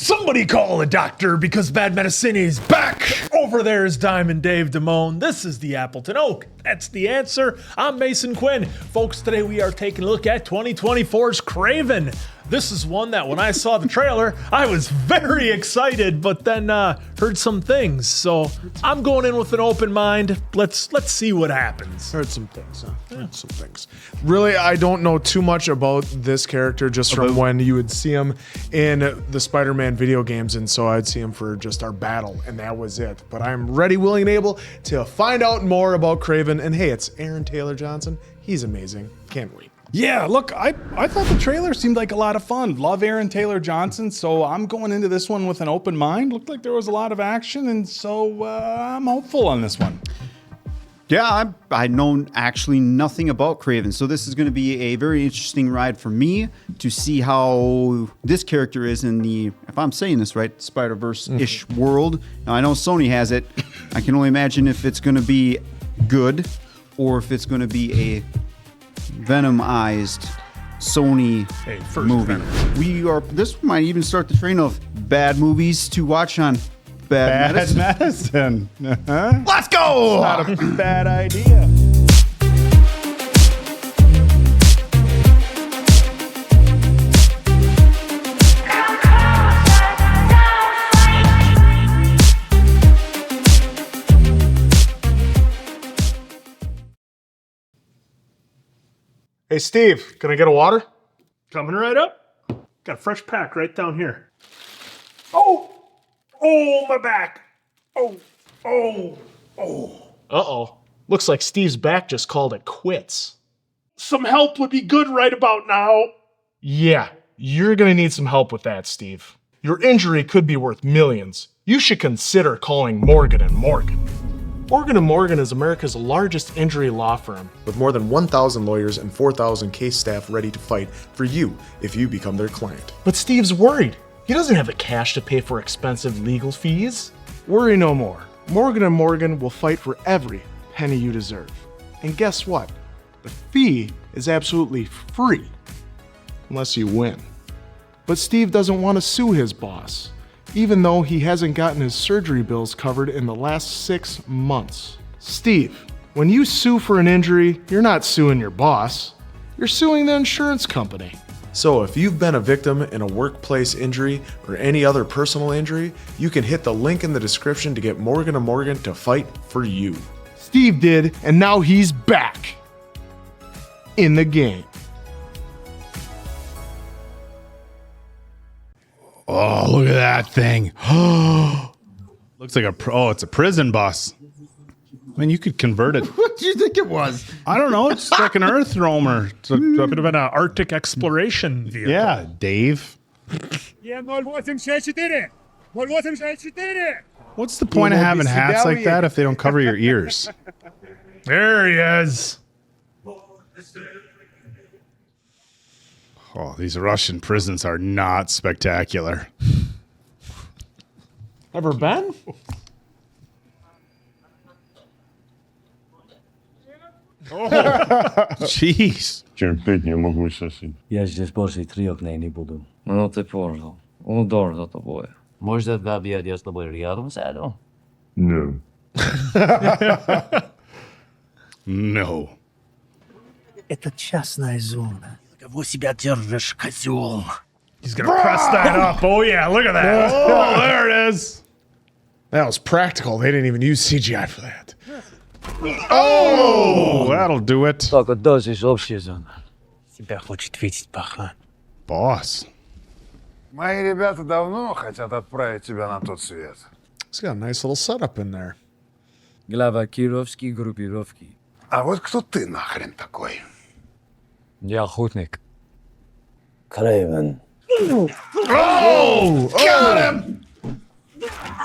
Somebody call a doctor because Bad Medicine is back. Over there is Diamond Dave Damone. This is the Appleton Oak. That's the answer. I'm Mason Quinn. Folks, today we are taking a look at 2024's Kraven. This is one that when I saw the trailer, I was very excited, but then heard some things. So I'm going in with an open mind. Let's see what happens. Heard some things, huh? Heard some things. Really, I don't know too much about this character just from when you would see him in the Spider-Man video games, and so I'd see him for just our battle, and that was it. But I'm ready, willing, and able to find out more about Kraven, and hey, it's Aaron Taylor Johnson. He's amazing. Can't wait. Yeah, look, I thought the trailer seemed like a lot of fun. Love Aaron Taylor Johnson, so I'm going into this one with an open mind. Looked like there was a lot of action, and so I'm hopeful on this one. Yeah, I know actually nothing about Kraven, so this is going to be a very interesting ride for me to see how this character is in the, if I'm saying this right, Spider-Verse-ish world. Now, I know Sony has it. I can only imagine if it's going to be good or if it's going to be a Venomized Sony movie. This might even start the train of bad movies to watch on Bad Medicine. Let's go! Not a bad idea. Hey, Steve, can I get a water? Coming right up. Got a fresh pack right down here. Oh, my back. Uh-oh. Looks like Steve's back just called it quits. Some help would be good right about now. Yeah, you're gonna need some help with that, Steve. Your injury could be worth millions. You should consider calling Morgan & Morgan. Morgan & Morgan is America's largest injury law firm, with more than 1,000 lawyers and 4,000 case staff ready to fight for you if you become their client. But Steve's worried. He doesn't have the cash to pay for expensive legal fees. Worry no more. Morgan & Morgan will fight for every penny you deserve. And guess what? The fee is absolutely free, unless you win. But Steve doesn't want to sue his boss, even though he hasn't gotten his surgery bills covered in the last 6 months. Steve, when you sue for an injury, you're not suing your boss. You're suing the insurance company. So if you've been a victim in a workplace injury or any other personal injury, you can hit the link in the description to get Morgan & Morgan to fight for you. Steve did, and now he's back in the game. Oh, look at that thing. Looks like it's a prison bus. I mean, you could convert it. What do you think it was? I don't know. It's like an Earth roamer. It's Could have been an Arctic exploration vehicle. yeah, Dave. What's the point of having hats like that if they don't cover your ears? There he is. Oh, these Russian prisons are not spectacular. Ever been? Jeez. Терпеть не могу сосед. Я здесь больше 3 дней не буду. Ну ты понял. Удор за тобой. Может, Габи, я с тобой рядом сяду? No. No. Это частная зона. Кого себя держишь, козел? He's gonna press that up. Oh yeah, look at that. Oh, there it is. That was practical. They didn't even use CGI for that. Oh, that'll do it. Только дождь из общей зоны. Тебя хочет видеть пахан. Boss. Мои ребята давно хотят отправить тебя на тот свет. It's got a nice little setup in there. Глава Кировской группировки. А вот кто ты нахрен такой? Я охотник. Kraven. Oh! Got him!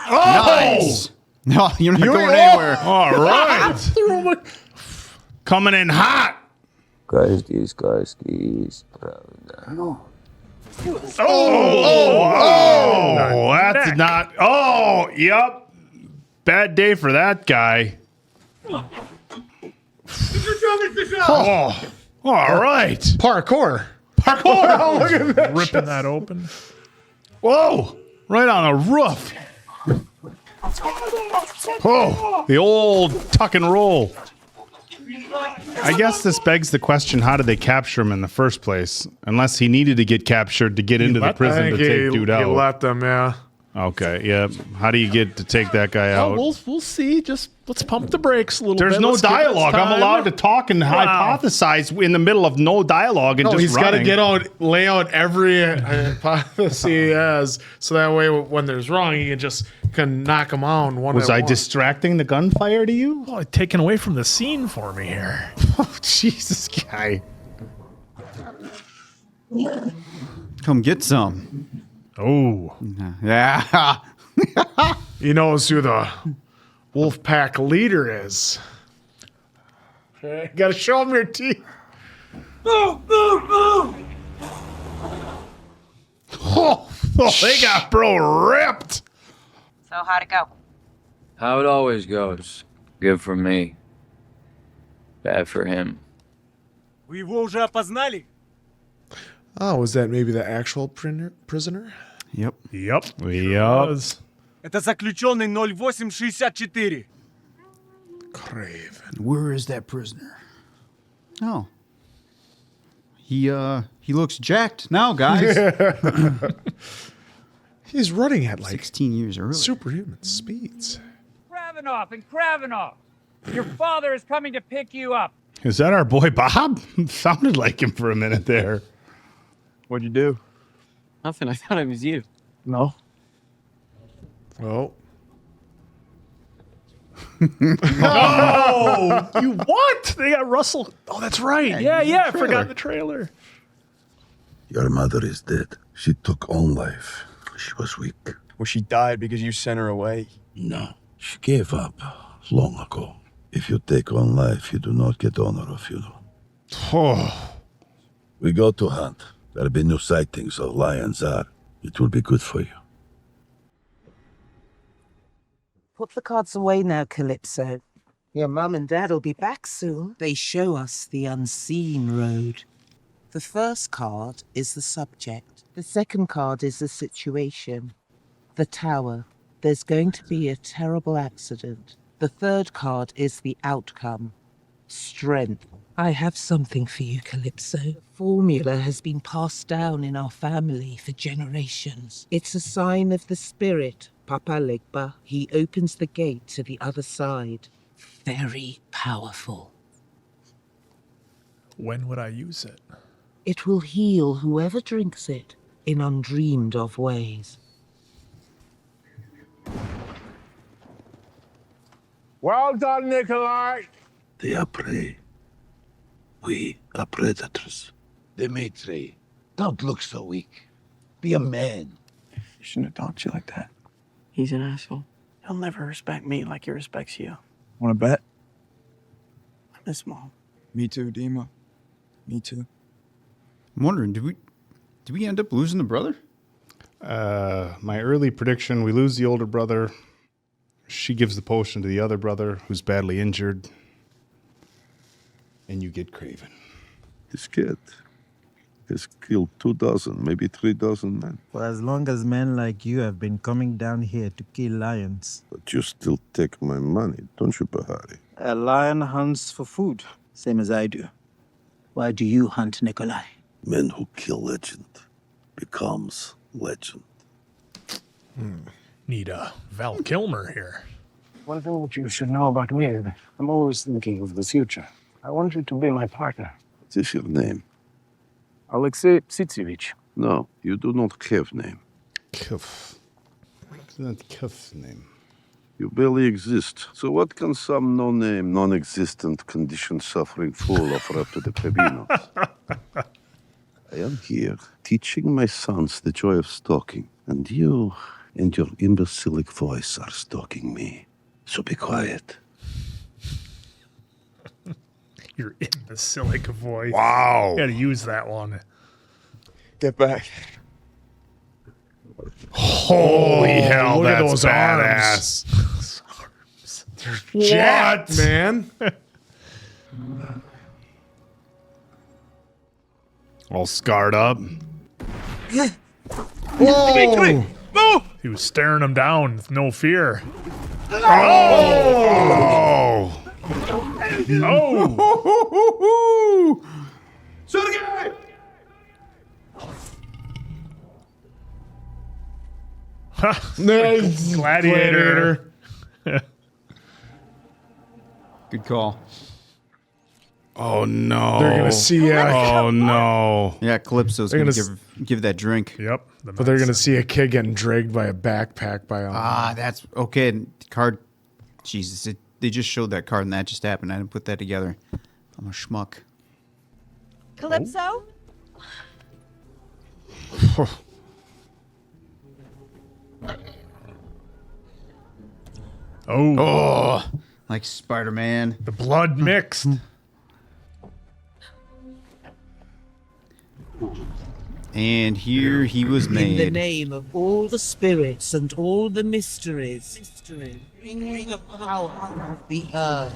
Nice. No, you're not going anywhere. All right. Coming in hot. Каждый сказки правда. Oh, that's not. Oh, yep. Bad day for that guy. Oh, all right. Parkour. Parkour. Look at that. Ripping that open. Whoa. Right on a roof. Oh, the old tuck and roll. I guess this begs the question, how did they capture him in the first place? Unless he needed to get captured to get into the prison to take dude He out. let them, yeah. Okay, yeah. How do you get to take that guy out? We'll see. Just let's pump the brakes a little bit. There's no Let's give this dialogue. I'm time. allowed to talk and hypothesize in the middle of no dialogue and No, just he's got to running. lay out every hypothesis he has, so that way when there's wrong, he can knock them out one Was at I once. distracting the gunfire to you? Oh, taken away from the scene for me here. Oh, Jesus, guy. Come get some. Oh. Yeah. He knows who the wolf pack leader is. Okay, gotta show him your teeth. Oh, they got bro ripped. So how'd it go? How it always goes. Good for me. Bad for him. Вы его уже опознали? Oh, was that maybe the actual prisoner? Yep. Yep. Это заключенный 0864. Kraven. Where is that prisoner? Oh. He looks jacked now, guys. He's running at like 16 years early. superhuman speeds. Kravinoff! Your father is coming to pick you up. Is that our boy Bob? Sounded like him for a minute there. What'd you do? Nothing, I thought it was you. No. Oh. Oh, you what? They got Russell. Oh, that's right. Yeah. I forgot the trailer. Your mother is dead. She took own life. She was weak. Well, she died because you sent her away. No, she gave up long ago. If you take on life, you do not get honor of funeral. Oh. We go to hunt. There'll be new sightings of lions are. It will be good for you. Put the cards away now, Calypso. Your mum and dad will be back soon. They show us the unseen road. The first card is the subject. The second card is the situation. The tower. There's going to be a terrible accident. The third card is the outcome. Strength. I have something for you, Calypso. The formula has been passed down in our family for generations. It's a sign of the spirit, Papa Legba. He opens the gate to the other side. Very powerful. When would I use it? It will heal whoever drinks it in undreamed of ways. Well done, Nikolai. They are prey. We are predators. Dmitri, don't look so weak. Be a man. You shouldn't have talked to you like that. He's an asshole. He'll never respect me like he respects you. Wanna bet? I miss Mom. Me too, Dima. Me too. I'm wondering, did we end up losing the brother? My early prediction, we lose the older brother. She gives the potion to the other brother who's badly injured. And you get Kraven. This kid has killed 2,000, maybe 3,000 men. For as long as men like you have been coming down here to kill lions. But you still take my money, don't you, Bahari? A lion hunts for food, same as I do. Why do you hunt, Nikolai? Men who kill legend becomes legend. Need a Val Kilmer here. One thing that you should know about me is I'm always thinking of the future. I want you to be my partner. What is your name? Alexei Psitsevich. No, you do not have name. Kuf. What's that Kuf's name? You barely exist. So what can some no-name, non-existent condition suffering fool offer up to the plebeians? I am here teaching my sons the joy of stalking, and you and your imbecilic voice are stalking me. So be quiet. Your imbecilic voice. Wow. Gotta use that one. Get back. Holy hell, look at that's those badass. Jacked, man. All scarred up. Whoa. He was staring him down with no fear. Oh! Oh! Sergey! Gladiator. Good call. Oh no! They're gonna see a, Oh no! Yeah, Calypso's They're gonna gonna give that drink. Yep. but they're gonna see a kid getting dragged by a backpack by a. Ah, that's okay. Card. Jesus, they just showed that card and that just happened. I didn't put that together. I'm a schmuck. Calypso? Oh, like Spider-Man. The blood mixed. And here he was In the made. name of all the spirits and all the mysteries, bring the power of the earth.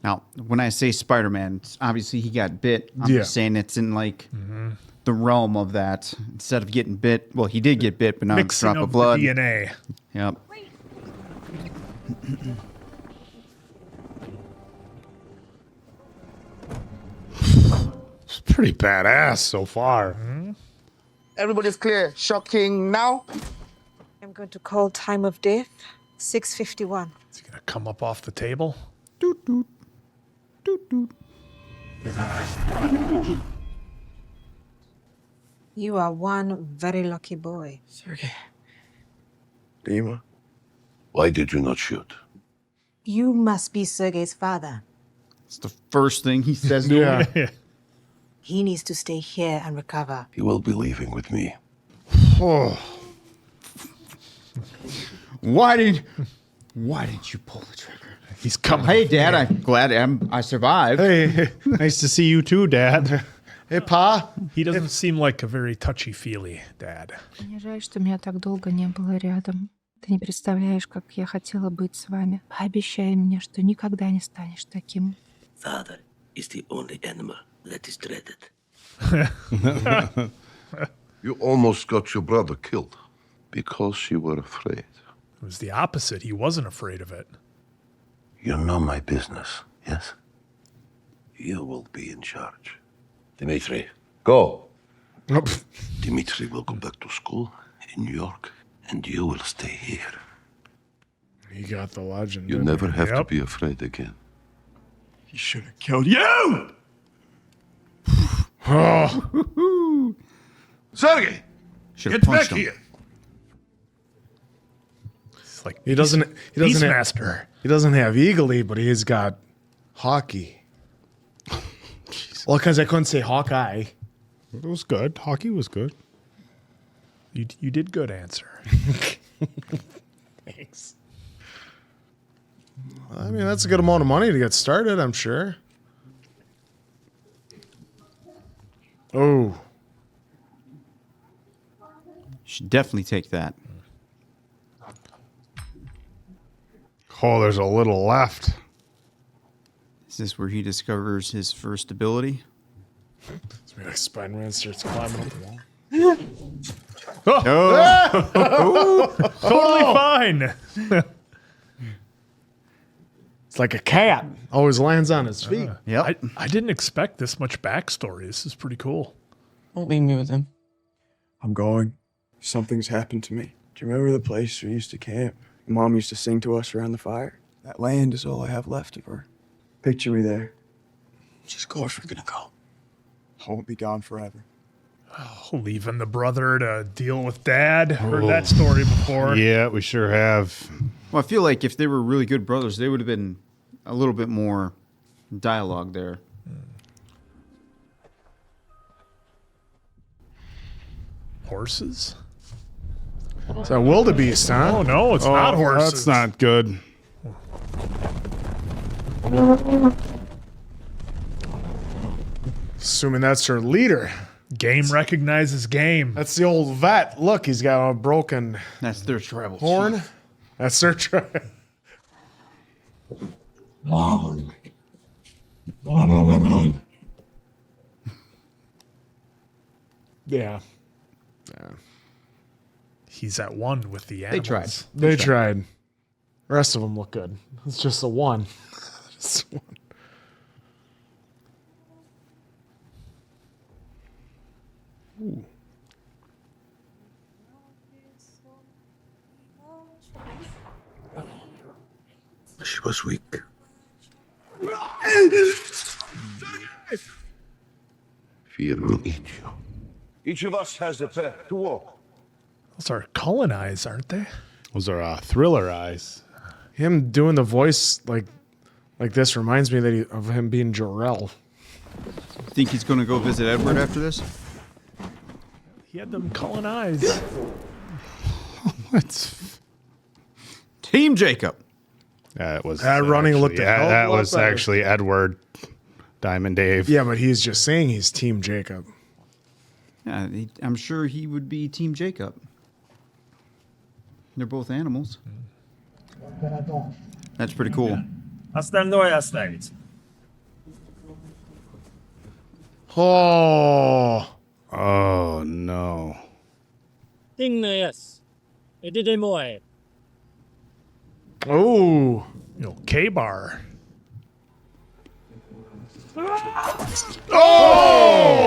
Now, when I say Spider-Man, obviously he got bit. I'm Yeah. just saying it's in like the realm of that. Instead of getting bit, well, he did get bit, but not a Mixing drop of of blood. the DNA. Yep. It's pretty badass so far. Everybody's clear. Shocking now. I'm going to call time of death 6:51. Is he gonna come up off the table? Doot, doot. Doot, doot. You are one very lucky boy. Sergey. Dima, why did you not shoot? You must be Sergei's father. It's the first thing he says to him. Yeah. He needs to stay here and recover. He will be leaving with me. Oh. Why did you pull the trigger? He's coming. Hey, Dad, I'm glad I survived. Hey, nice to see you too, Dad. Hey, Pa. He doesn't seem like a very touchy-feely dad. Мне жаль, что меня так долго не было рядом. Ты не представляешь, как я хотела быть с вами. Пообещай мне, что никогда не станешь таким. Father is the only animal that is dreaded. You almost got your brother killed because you were afraid. It was the opposite. He wasn't afraid of it. You know my business, yes? You will be in charge. Dimitri, go. Dimitri will go back to school in New York, and you will stay here. He got the legend. You didn't never he? have to Yep. be afraid again. He should have killed you. Sergey, Should have get back punched him. here. It's like He doesn't have, Beastmaster. he doesn't have eagle, but he's got hockey. Well, because I couldn't say Hawkeye. It was good. Hockey was good. You did good answer. Thanks. I mean, that's a good amount of money to get started, I'm sure. Oh. Should definitely take that. Oh, there's a little left. Is this where he discovers his first ability? It's like Spider-Man starts climbing up the wall. Totally fine. It's like a cat. Always lands on his feet. Yep. I didn't expect this much backstory. This is pretty cool. Don't leave me with him. I'm going. Something's happened to me. Do you remember the place we used to camp? Mom used to sing to us around the fire. That land is all I have left of her. Picture me there. She's of course we're gonna go. I won't be gone forever. Leaving the brother to deal with dad. Heard that story before. Yeah, we sure have. Well, I feel like if they were really good brothers, they would have been a little bit more dialogue there. Horses? It's a wildebeest, huh? Oh, no, it's not That's horses. not good. Assuming that's her leader. Game recognizes game. That's the old vet. Look, he's got a broken That's their tribal horn. chief. That's their Yeah. he's at one with the animals. tried. They tried. The rest of them look good. It's just the one. Just one. Ooh. She was weak. Fear will eat you. Each of us has a path to walk. Those are Cullen eyes, aren't they? Those are thriller eyes. Him doing the voice like this reminds me of him being Jor-El. Think he's going to go visit Edward after this? He had them Cullen eyes. What's Team Jacob. that was That running looked a hell of a that lot was better. actually Edward, Diamond Dave. Yeah, but he's just saying he's Team Jacob. Yeah, I'm sure he would be Team Jacob. They're both animals. That's pretty cool. Остальное оставить. Oh. Oh no. Igneous. Edide moe. Oh. You know, K-Bar.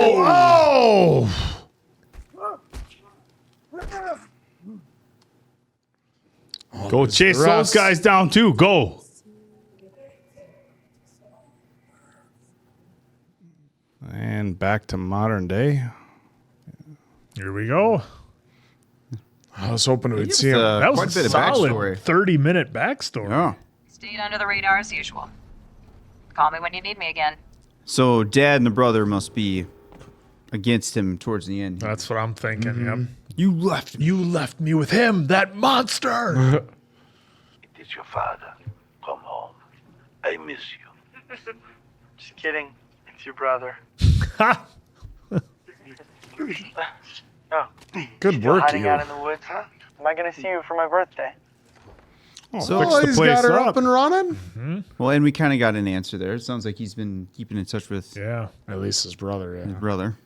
Oh. Go chase Russ. those guys down too. Go. And back to modern day. Here we go. I was hoping we'd see him. That was quite a bit of solid backstory. 30-minute backstory. Yeah. Stayed under the radar as usual. Call me when you need me again. So dad and the brother must be against him towards the end. That's what I'm thinking, yep. You left me. You left me with him, that monster! It is your father. Come home. I miss you. Just kidding. It's your brother. Oh. Good Still work, hiding you. out in the woods, huh? Am I gonna see you for my birthday? So Oh, he's got her up and running? Well, and we kind of got an answer there. It sounds like he's been keeping in touch with Yeah. At least his brother, his yeah. brother.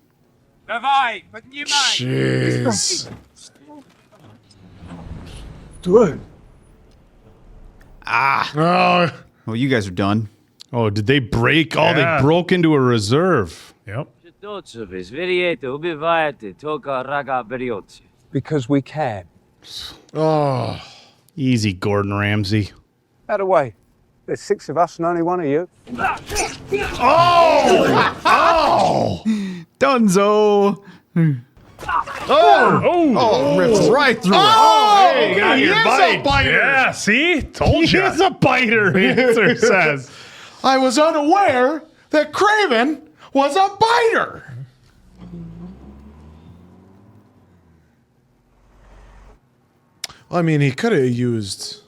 Jeez. Good. Oh. Well, you guys are done. Oh, did they break? Oh, Yeah. they broke into a reserve. Yep. Because we can. Oh. Easy, Gordon Ramsay. Out of the way. There's 6 of us and only one of you. Dunzo. Oh, rips right through it. Oh, hey, got he your is bite. a biter. Yeah, see? Told He you. is a biter, the answer says. I was unaware that Kraven was a biter. I mean, he could have used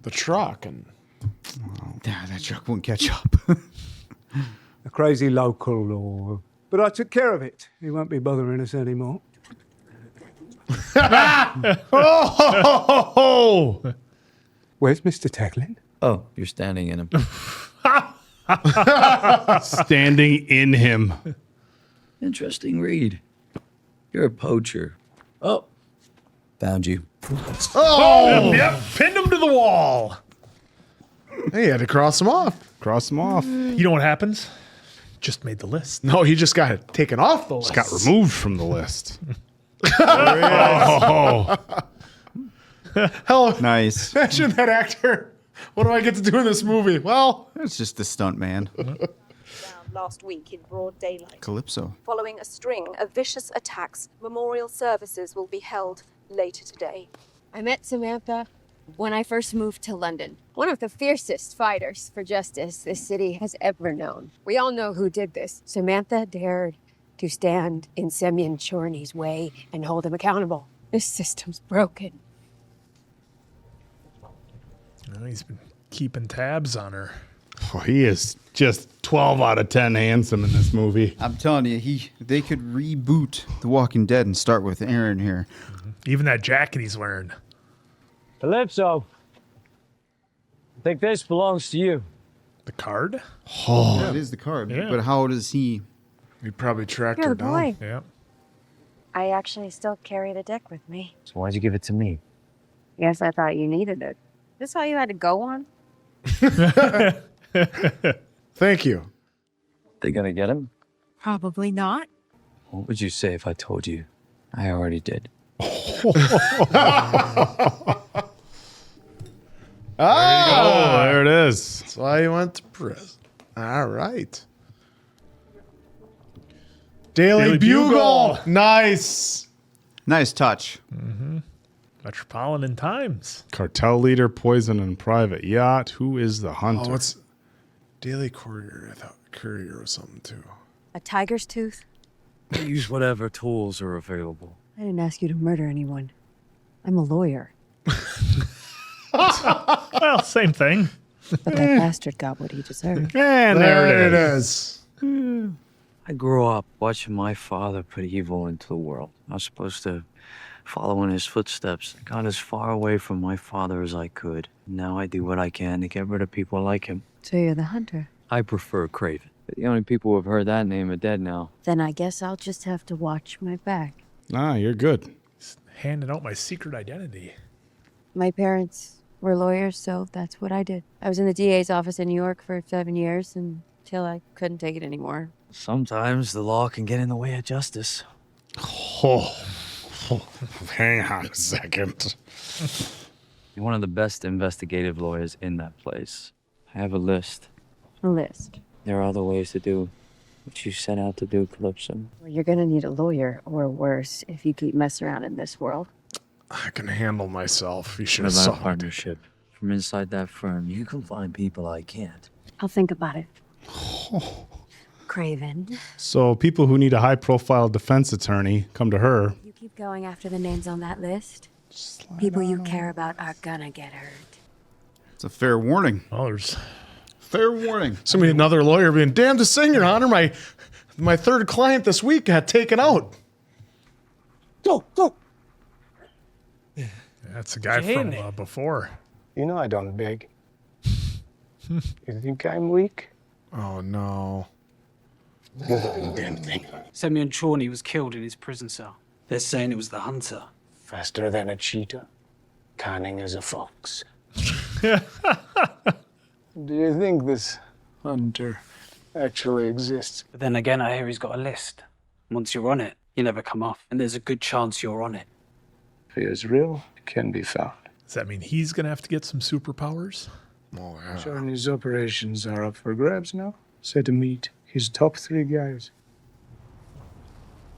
the truck and. Yeah, that truck won't catch up. A crazy local or... But I took care of it. He won't be bothering us anymore. Oh! Where's Mr. Teglin? Oh, you're standing in him. Standing in him. Interesting read. You're a poacher. Oh, found you. Oh! Yep, pinned him to the wall. He had to cross him off. Cross him off. You know what happens? Just made the list. No, he just got taken off the list. Got removed from the list. Oh. Hell, Nice. imagine that actor. What do I get to do in this movie? Well, That's just the stunt man. Last week in broad daylight. Calypso. Following a string of vicious attacks, memorial services will be held later today. I met Samantha when I first moved to London. One of the fiercest fighters for justice this city has ever known. We all know who did this. Samantha dared to stand in Semyon Chorny's way and hold him accountable. This system's broken. Well, he's been keeping tabs on her. Oh, he is just 12 out of 10 handsome in this movie. I'm telling you, they could reboot The Walking Dead and start with Aaron here. Even that jacket he's wearing. Calypso. I think this belongs to you. The card? Yeah, it is the card. Yeah. But how does he? he probably tracked You're her the boy. down. Yeah. I actually still carry the deck with me. So why'd you give it to me? Yes, I thought you needed it. This all you had to go on? Thank you. They gonna get him? Probably not. What would you say if I told you I already did? Oh, there it is. That's why he went to prison. All right. Daily Bugle. Nice. Nice touch. Metropolitan Times. Cartel leader, poison and private yacht. Who is the hunter? Oh, it's Daily Courier. I thought Courier was something too. A tiger's tooth? Use whatever tools are available. I didn't ask you to murder anyone. I'm a lawyer. Well, same thing. But that bastard got what he deserved. And there it is. I grew up watching my father put evil into the world. I was supposed to follow in his footsteps. I got as far away from my father as I could. Now I do what I can to get rid of people like him. So you're the hunter. I prefer Kraven. But the only people who have heard that name are dead now. Then I guess I'll just have to watch my back. Nah, you're good. Handing out my secret identity. My parents were lawyers, so that's what I did. I was in the DA's office in New York for 7 years until I couldn't take it anymore. Sometimes the law can get in the way of justice. Oh, hang on a second. You're one of the best investigative lawyers in that place. I have a list. A list? There are other ways to do what you set out to do, Calypso. Well, you're gonna need a lawyer, or worse, if you keep messing around in this world. I can handle myself. You should What have about saw it. partnership? From inside that firm, you can find people I can't. I'll think about it. Kraven, So people who need a high-profile defense attorney come to her. you keep going after the names on that list. People you care about are gonna get hurt. It's a fair warning. Oh, there's fair warning. It's gonna be another lawyer being damned to sing, Your Honor. My third client this week got taken out. Go. That's a guy from before. You know I don't beg. You think I'm weak? Oh no. Damn thing. Semyon Chorny was killed in his prison cell. They're saying it was the hunter. Faster than a cheetah, cunning as a fox. Do you think this hunter actually exists? But then again, I hear he's got a list. Once you're on it, you never come off. And there's a good chance you're on it. If he is real, it can be found. Does that mean he's going to have to get some superpowers? Oh, yeah. Chorny's operations are up for grabs now. Set to meet his top 3 guys.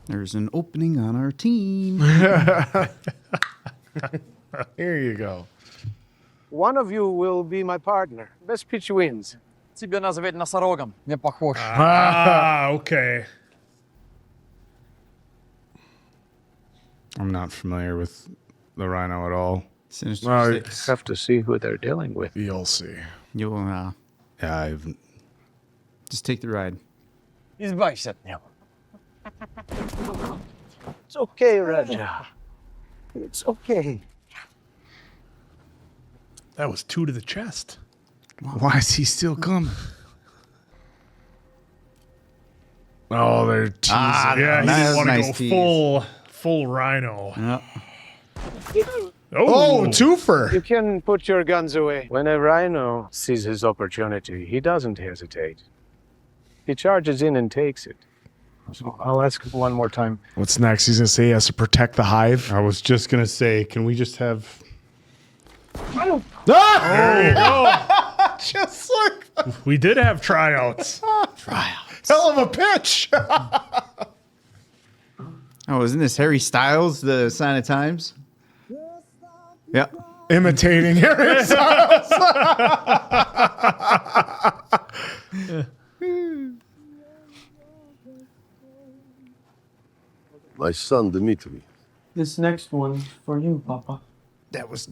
There's an opening on our team. Here you go. One of you will be my partner. Best pitch wins. Тебя называть носорогом. Не похож. Ah, okay. I'm not familiar with the rhino at all. Sinister Well, you Six. have to see who they're dealing with. You'll see. You'll Yeah, I've just take the ride. Избавься от него. It's okay, Raja. It's okay. That was 2 to the chest. Why is he still coming? Oh, they're teasing. Yeah, he Nice- didn't want to nice go tease. full rhino. Oh, You twofer. can put your guns away. When a rhino sees his opportunity, he doesn't hesitate. He charges in and takes it. So I'll ask one more time. What's next? He's gonna say he has to protect the hive. I was just gonna say, can we just have? There you go. Just like We did have tryouts. hell of a pitch. Oh, isn't this Harry Styles, the Sign of Times? Yeah. Imitating Harry Styles. My son, Dmitri. This next one for you, Papa. That was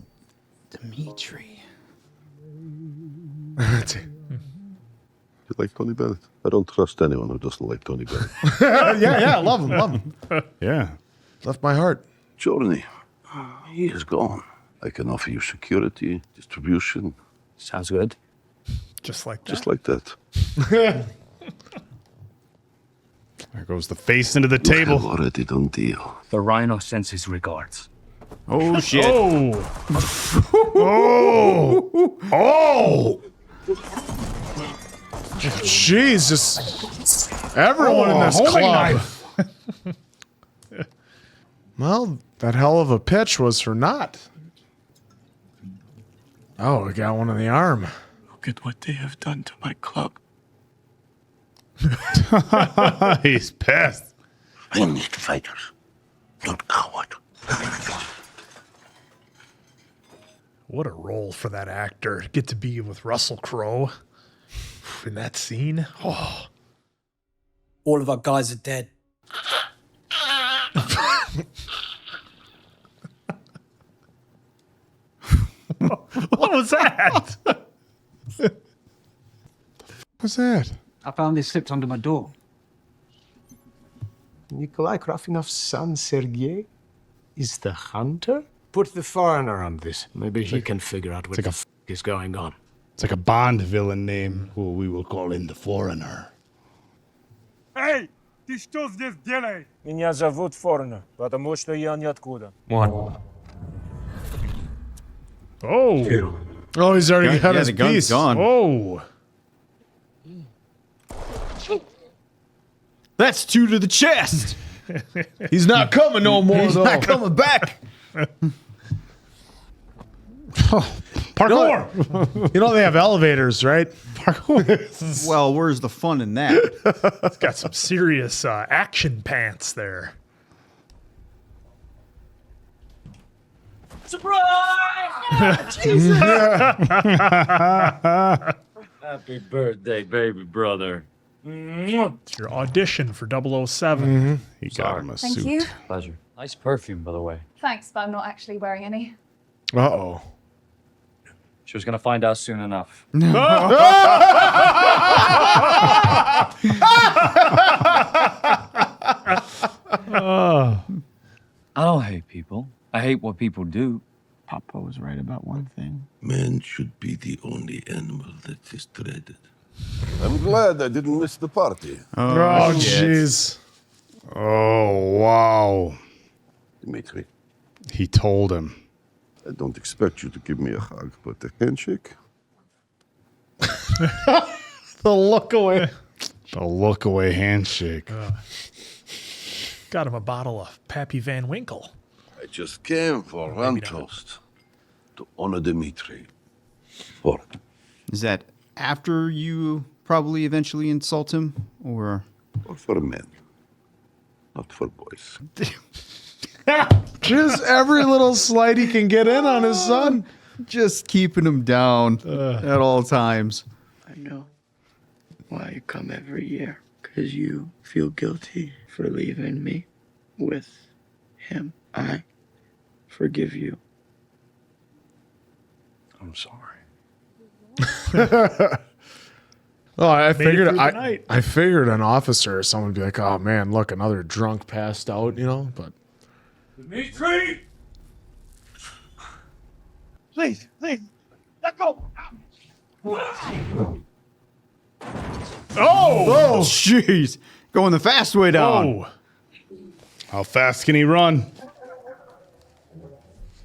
Dmitri. You like Tony Bennett? I don't trust anyone who doesn't like Tony Bennett. yeah, love him. Yeah. Left my heart. Journey. He is gone. I can offer you security, distribution. Sounds good. Just like that. Just like that. There goes the face into the table. I've already done deal. The rhino sends his regards. Oh, shit. Oh! Oh! Oh! Jesus! Everyone in this club. Well, that hell of a pitch was for naught. Oh, we got one in the arm. Look at what they have done to my club. He's pissed. I need fighters, not cowards. What a role for that actor. Get to be with Russell Crowe in that scene. Oh. All of our guys are dead. What was that? What's that? I found this slipped under my door. Nikolai Krafinov's son, Sergei, is the hunter? Put the foreigner on this. Maybe he can figure out what the f is going on. It's like a Bond villain name, who we will call in the foreigner. Эй, ты что здесь делаешь? Меня зовут Foreigner, потому что я ниоткуда. One. Oh. Oh, he's already got his the gun's piece. gone. Oh. That's 2 to the chest. He's not coming no more, He's though. not coming back. Parkour. You know they have elevators, right? Parkour. Well, where's the fun in that? It's got some serious action pants there. Surprise! Happy birthday, baby brother. It's your audition for 007. He got him a Thank suit. you. Pleasure. Nice perfume, by the way. Thanks, but I'm not actually wearing any. Uh-oh. She was gonna find out soon enough. I don't hate people. I hate what people do. Papa was right about one thing. Man should be the only animal that is dreaded. I'm glad I didn't miss the party. Oh, jeez. Oh, wow. Dmitri, He told him. I don't expect you to give me a hug, but a handshake? The look away. The look away handshake. Got him a bottle of Pappy Van Winkle. I just came for one toast. To honor Dmitri. For Is that after you probably eventually insult him? Or for men, not for boys. Just every little slight he can get in on his son. just keeping him down at all times? I know why you come every year. Because you feel guilty for leaving me with him. I forgive you. I'm sorry. Oh, I Made it figured through the night. I figured an officer or someone would be like, "Oh man, look, another drunk passed out," you know. But Dmitri! Please, let go! oh, Jeez, going the fast way down. oh, how fast can he run?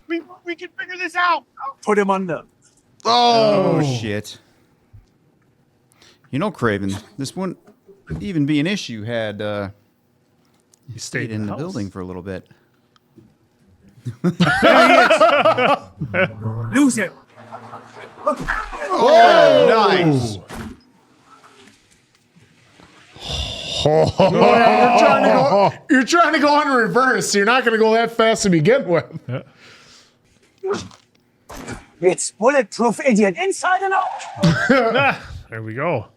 We can figure this out! Put him under. Oh shit. You know, Kraven, this wouldn't even be an issue had you stayed in the house. building for a little bit. Lose it! Oh, nice. You're trying to go in reverse. You're not going to go that fast to begin with. It's bulletproof, idiot, inside and out! There we go.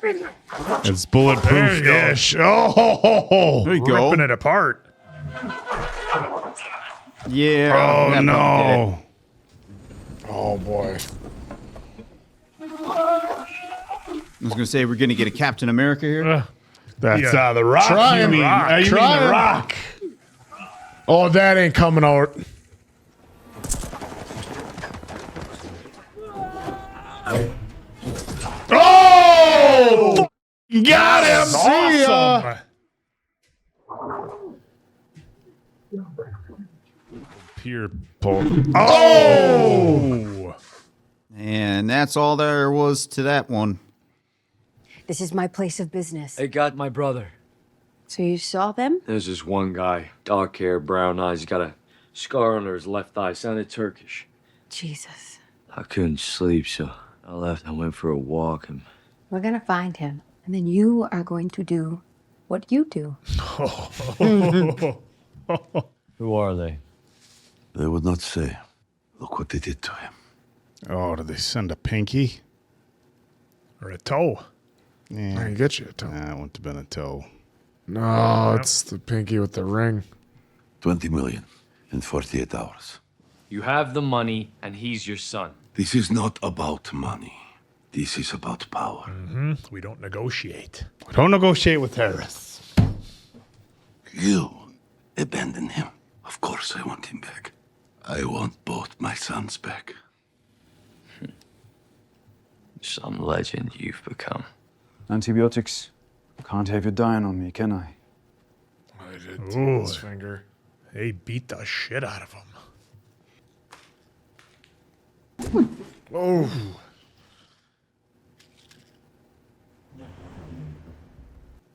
It's bulletproof-ish. Oh, There you go. Ripping it apart. Yeah. Oh that probably did it. no. Oh boy. I was gonna say we're gonna get a Captain America here. That's Yeah. the rock. Trying you mean? rock. You mean Trying. the rock? Oh, that ain't coming out. Oh! Got him! See ya! Pier pole. Oh! And that's all there was to that one. This is my place of business. They got my brother. So you saw them? There's this one guy, dark hair, brown eyes. He's got a scar under his left eye. Sounded Turkish. Jesus. I couldn't sleep, so I left. I went for a walk and We're gonna find him. And then you are going to do what you do. Who are they? They would not say. Look what they did to him. Oh, did they send a pinky? Or a toe? Yeah. I get you a toe. That wouldn't have been a toe. No, it's the pinky with the ring. 20 million in 48 hours. You have the money, and he's your son. This is not about money. This is about power. Mm-hmm. We don't negotiate. We don't negotiate with terrorists. You abandon him. Of course I want him back. I want both my sons back. Some legend you've become. Antibiotics. Can't have you dying on me, can I? I did Ooh. his finger. They beat the shit out of him. Oh.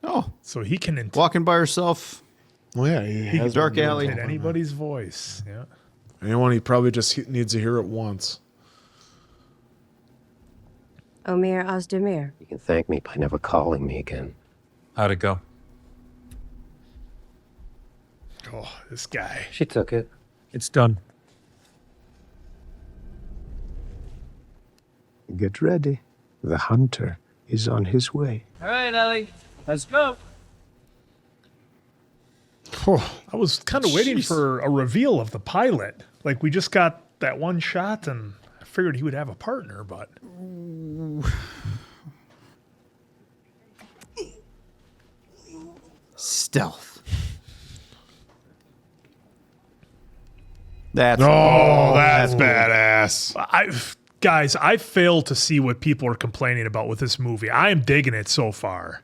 Oh, so he can walking by herself. Well, yeah, he has dark alley. imitate anybody's voice. Yeah. Anyone, he probably just needs to hear it once. Omir Ozdemir. You can thank me by never calling me again. How'd it go? Oh, this guy. She took it. It's done. Get ready. The hunter is on his way. All right, Ellie. Let's go. I was kind of waiting for a reveal of the pilot. Like, we just got that one shot, and I figured he would have a partner, but... Stealth. That's that's badass. Guys, I fail to see what people are complaining about with this movie. I am digging it so far.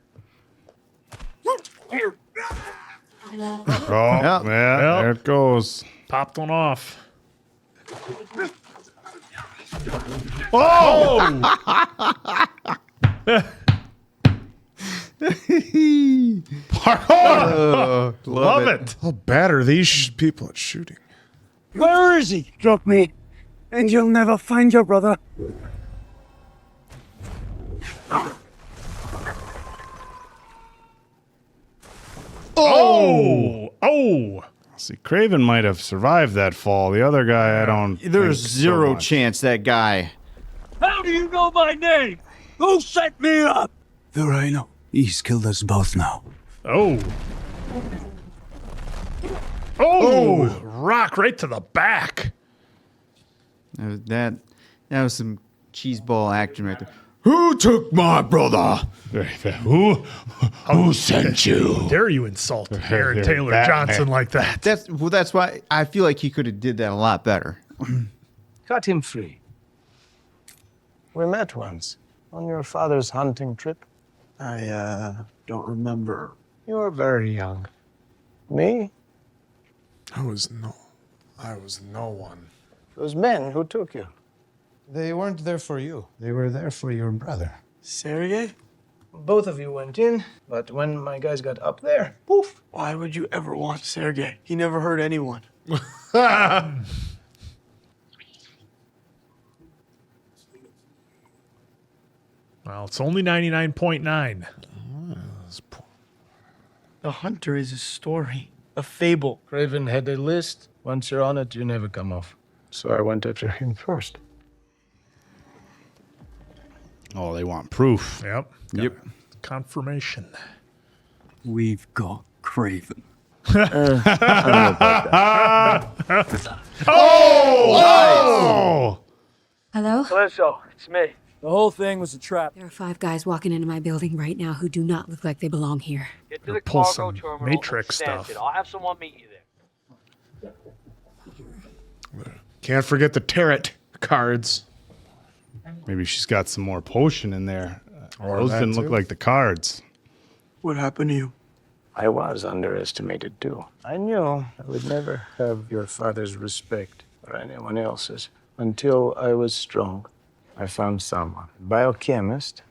Oh, yeah, there it goes. Popped one off. Oh! Parkour! Love it. How bad are these people at shooting? Where is he? Drop me, and you'll never find your brother. Oh! See, Kraven might have survived that fall. The other guy, I don't. There's think zero so much. chance that guy. How do you know my name? Who set me up? The Rhino. He's killed us both now. Oh. Oh! Rock right to the back. That was some cheeseball acting right there. Who took my brother? Who sent you? How dare you insult Aaron Taylor Batman. Johnson like that? That's why I feel like he could have did that a lot better. Cut him free. We met once on your father's hunting trip. I don't remember. You were very young. Me? I was no one. Those men who took you. They weren't there for you. They were there for your brother. Sergei? Both of you went in, but when my guys got up there, poof. Why would you ever want Sergei? He never hurt anyone. Well, it's only 99.9. The Hunter is a story, a fable. Kraven had a list. Once you're on it, you never come off. So I went after him first. Oh, they want proof. Yep. Yep. Confirmation. We've got Kraven. Oh! Hello? Alessandro, it's me. The whole thing was a trap. There are 5 guys walking into my building right now who do not look like they belong here. Get to the Pull cargo some terminal. Matrix and stand stuff. it. I'll have someone meet you there. Can't forget the tarot cards. Maybe she's got some more potion in there. Those didn't look like the cards. What happened to you? I was underestimated too. I knew I would never have your father's respect or anyone else's until I was strong. I found someone, a biochemist,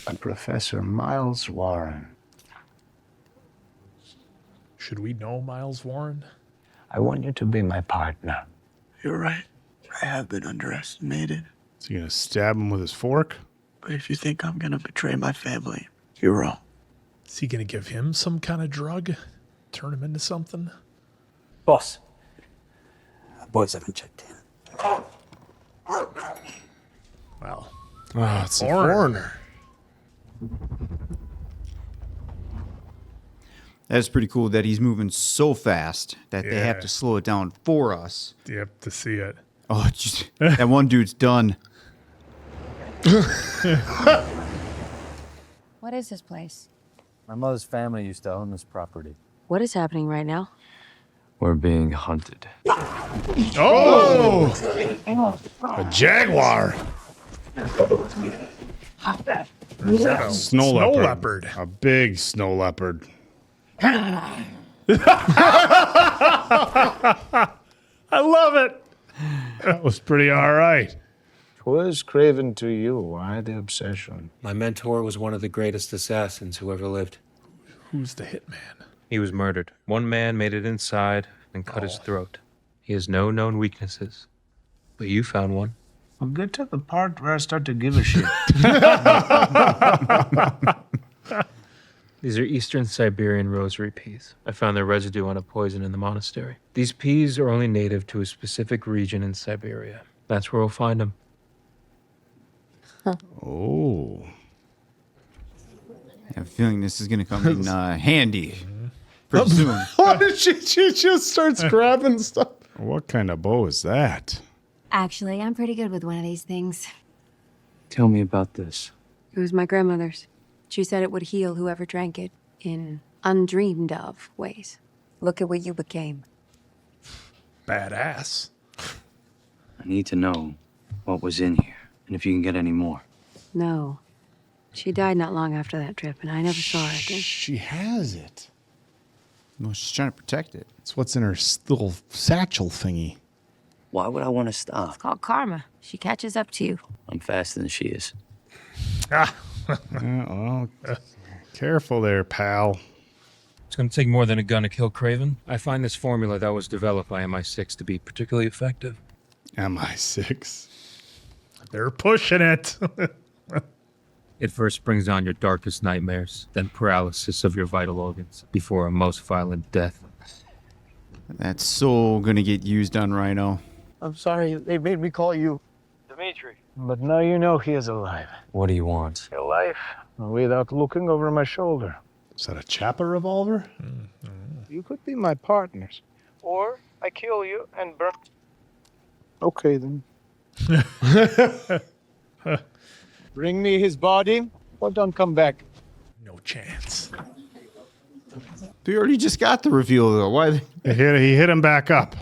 a Professor Miles Warren. Should we know Miles Warren? I want you to be my partner. You're right. I have been underestimated. Is he gonna stab him with his fork? But if you think I'm gonna betray my family, you're wrong. Is he going to give him some kind of drug? Turn him into something? Boss. Boys haven't checked in. Well. Oh, it's a foreigner. That's pretty cool that he's moving so fast that they have to slow it down for us. Yep, to see it. Oh, just, that one dude's done. What is this place? My mother's family used to own this property. What is happening right now? We're being hunted. Oh! A jaguar. Snow leopard. A big snow leopard. I love it. That was pretty all right. Twas Kraven to you. Why the obsession? My mentor was one of the greatest assassins who ever lived. Who's the hitman? He was murdered. One man made it inside and cut his throat. He has no known weaknesses. But you found one. I'll get to the part where I start to give a shit. These are Eastern Siberian rosary peas. I found their residue on a poison in the monastery. These peas are only native to a specific region in Siberia. That's where we'll find them. Oh. I have a feeling this is going to come in handy pretty soon. Why did she just starts grabbing stuff? What kind of bow is that? Actually, I'm pretty good with one of these things. Tell me about this. It was my grandmother's. She said it would heal whoever drank it in undreamed of ways. Look at what you became. Badass. I need to know what was in here, and if you can get any more. No. She died not long after that trip, and I never saw her again. She has it. Well, she's trying to protect it. It's what's in her little satchel thingy. Why would I want to stop? It's called karma. She catches up to you. I'm faster than she is. Well, careful there, pal. It's going to take more than a gun to kill Kraven. I find this formula that was developed by MI6 to be particularly effective. MI6. They're pushing it. It first brings on your darkest nightmares, then paralysis of your vital organs, before a most violent death. That's so going to get used on Rhino. I'm sorry, they made me call you Dimitri. But now you know he is alive. What do you want? A life without looking over my shoulder. Is that a Chopper revolver? You could be my partners. Or I kill you and burn. Okay, then. Bring me his body, or don't come back. No chance. We already just got the reveal, though. Why? He hit him back up.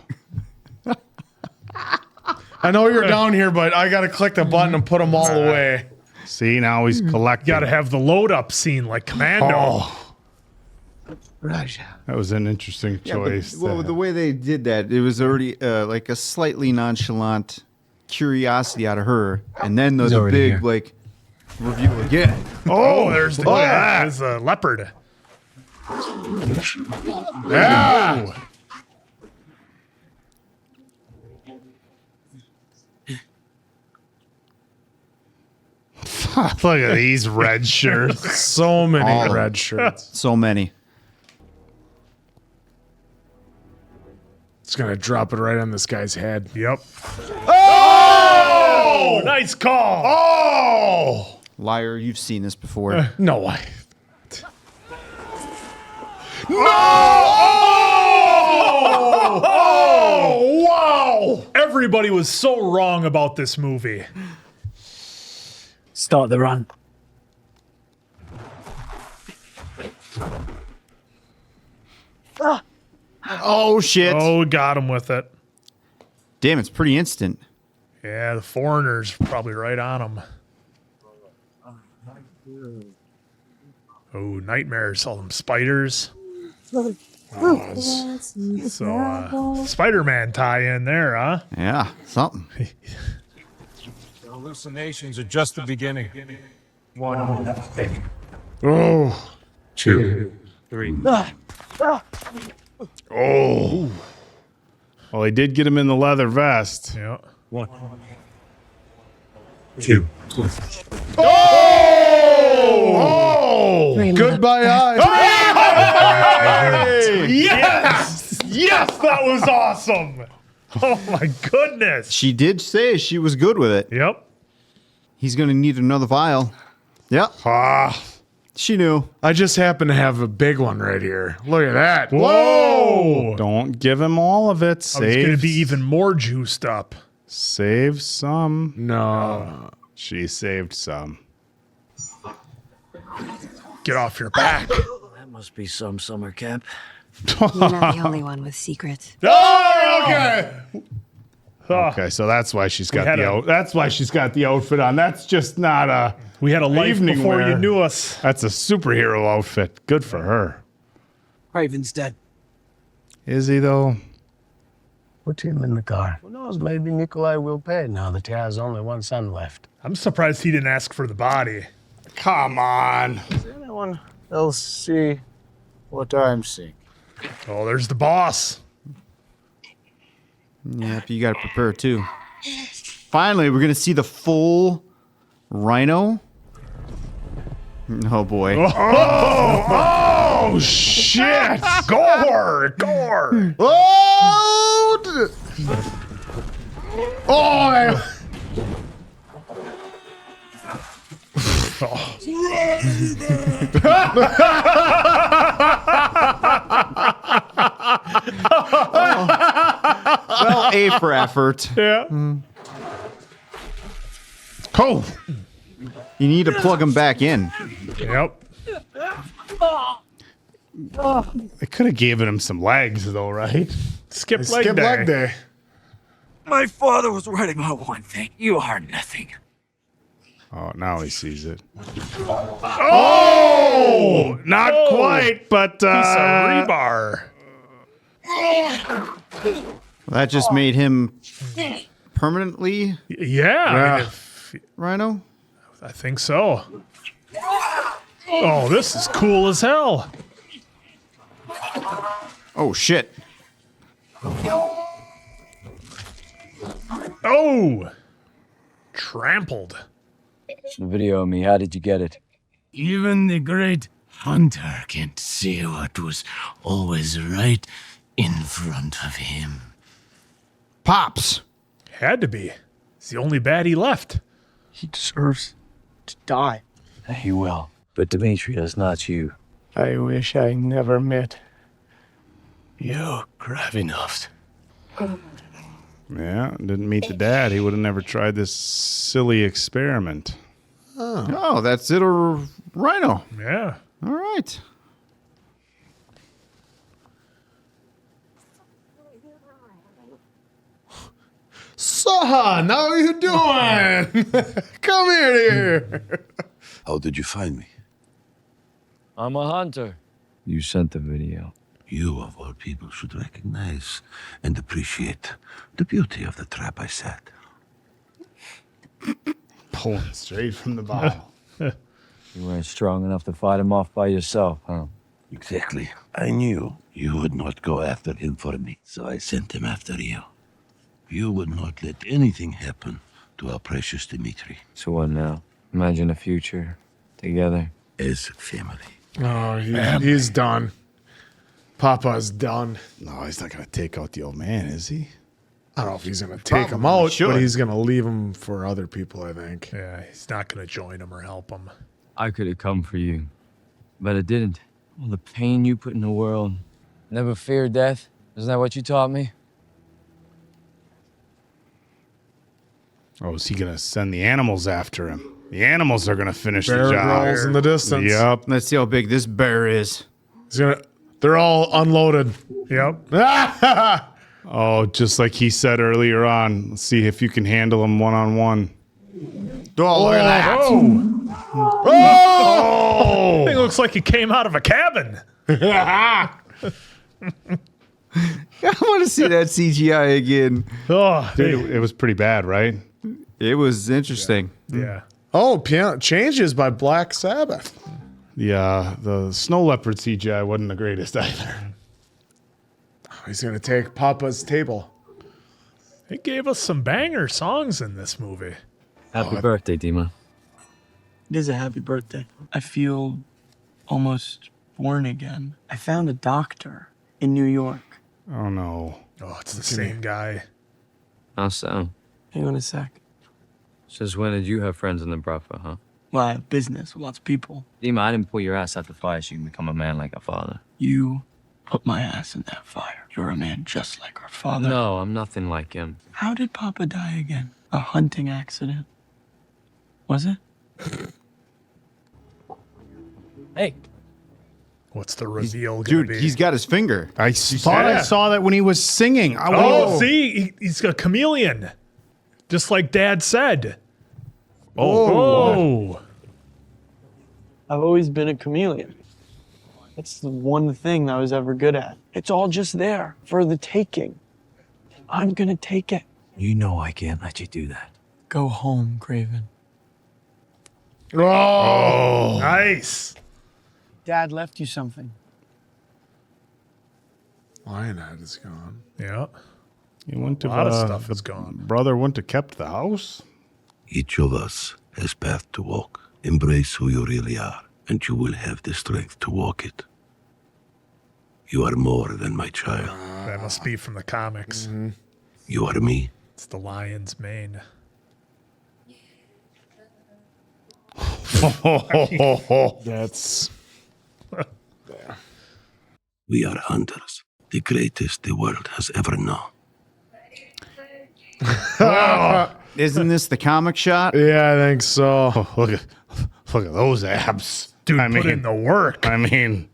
I know you're down here, but I got to click the button and put them all away. See, now he's collecting. Got to have the load up scene like Commando. Oh, Raja. that was an interesting choice. Well, the way they did that, it was already like a slightly nonchalant curiosity out of her, and then the big, like, reveal again. Oh, there's the there's a leopard. Yeah. Look at these red shirts. So many red shirts. So many. It's going to drop it right on this guy's head. Yep. Oh! Nice call. Oh! Liar, you've seen this before. No way. No! Oh! Wow! Everybody was so wrong about this movie. Start the run. Oh, shit. Oh, got him with it. Damn, it's pretty instant. Yeah, the foreigner's probably right on him. Oh, nightmares, all them spiders. So, Spider-Man tie-in there, huh? Yeah, something. The hallucinations are just the beginning. 1. Oh. 2. 3. Oh. Well, he did get him in the leather vest. Yeah. 1. 2. Oh! Goodbye, eyes. Yes! Yes, that was awesome. Oh my goodness. She did say she was good with it. Yep. He's going to need another vial. Yep. She knew. I just happen to have a big one right here. Look at that. Whoa! Don't give him all of it. I was going to be even more juiced up. Save some. No. She saved some. Get off your back. That must be some summer camp. You're not the only one with secrets. Oh, okay. Okay, so that's why she's got that's why she's got the outfit on. That's just not a. We had a life evening before wear. you knew us. That's a superhero outfit. Good for her. Kraven's dead. Is he though? Put him in the car. Who knows, maybe Nikolai will pay now that he has only one son left. I'm surprised he didn't ask for the body. Come on. Does anyone else see what I'm seeing? Oh, there's the boss. Yep, you got to prepare too. Finally, we're going to see the full Rhino. Oh, boy. Oh, shit. Gore. Gore. Oh! Oh! Well, A for effort. Yeah. Oh! You need to plug him back in. Yep. They could have given him some legs, though, right? Skip leg day. My father was right about one thing. You are nothing. Oh, now he sees it. Oh! Not quite, but Piece of rebar. That just made him permanently Yeah. I mean, Rhino. I think so. Oh, this is cool as hell. Oh, shit. Oh! Trampled. The video of me, how did you get it? Even the great hunter can't see what was always right in front of him. Pops. Had to be. It's the only baddie left. He deserves to die. He will. But Demetrius, not you. I wish I never met you, Kravenov. Yeah, didn't meet the dad. He would have never tried this silly experiment. Oh, that's it, or Rhino. Yeah. All right. Son, how are you doing? Come here. How did you find me? I'm a hunter. You sent the video. You, of all people, should recognize and appreciate the beauty of the trap I set. Pulling straight from the bottle. You weren't strong enough to fight him off by yourself, huh? Exactly. I knew you would not go after him for me, so I sent him after you. You would not let anything happen to our precious Dimitri. So what now? Imagine a future together. As family. Oh, he's done. Papa's done. No, he's not going to take out the old man, is he? I don't know if he's going to take him Probably out, should. but he's going to leave him for other people, I think. Yeah, he's not going to join him or help him. I could have come for you, but I didn't. All the pain you put in the world. Never fear death. Isn't that what you taught me? Oh, is he going to send the animals after him? The animals are going to finish Bear the job. growls in the distance. Yep. Let's see how big this bear is. They're all unloaded. Yep. Oh, just like he said earlier on. Let's see if you can handle him one-on-one. Oh, look at that. Oh! Thing looks like it came out of a cabin. I want to see that CGI again. Oh, Dude, it was pretty bad, right? It was interesting. Yeah. Oh, piano changes by Black Sabbath. Yeah, the snow leopard CGI wasn't the greatest either. Oh, he's gonna take Papa's table. It gave us some banger songs in this movie. Happy birthday, Dima. It is a happy birthday. I feel almost born again. I found a doctor in New York. Oh no. Oh, it's the same guy. How so? Hang on a sec. Since when did you have friends in the Bruffa, huh? Well, I have business with lots of people. Dima, I didn't pull your ass out the fire so you can become a man like a father. You put my ass in that fire. You're a man just like our father. No, I'm nothing like him. How did Papa die again? A hunting accident? Was it? Hey. What's the reveal gonna Dude, be? he's got his finger. I thought I saw that when he was singing. See? He's a chameleon. Just like Dad said. Oh. I've always been a chameleon. That's the one thing I was ever good at. It's all just there for the taking. I'm gonna take it. You know I can't let you do that. Go home, Kraven. Oh, nice. Dad left you something. Lionhead is gone. Yeah. He went to A lot of stuff is gone. Brother went to kept the house. Each of us has path to walk. Embrace who you really are, and you will have the strength to walk it. You are more than my child. That must be from the comics. You are me. It's the lion's mane. That's... We are hunters, the greatest the world has ever known. Isn't this the comic shot? Yeah, I think so. Look at those abs. Dude, put in the work. I mean...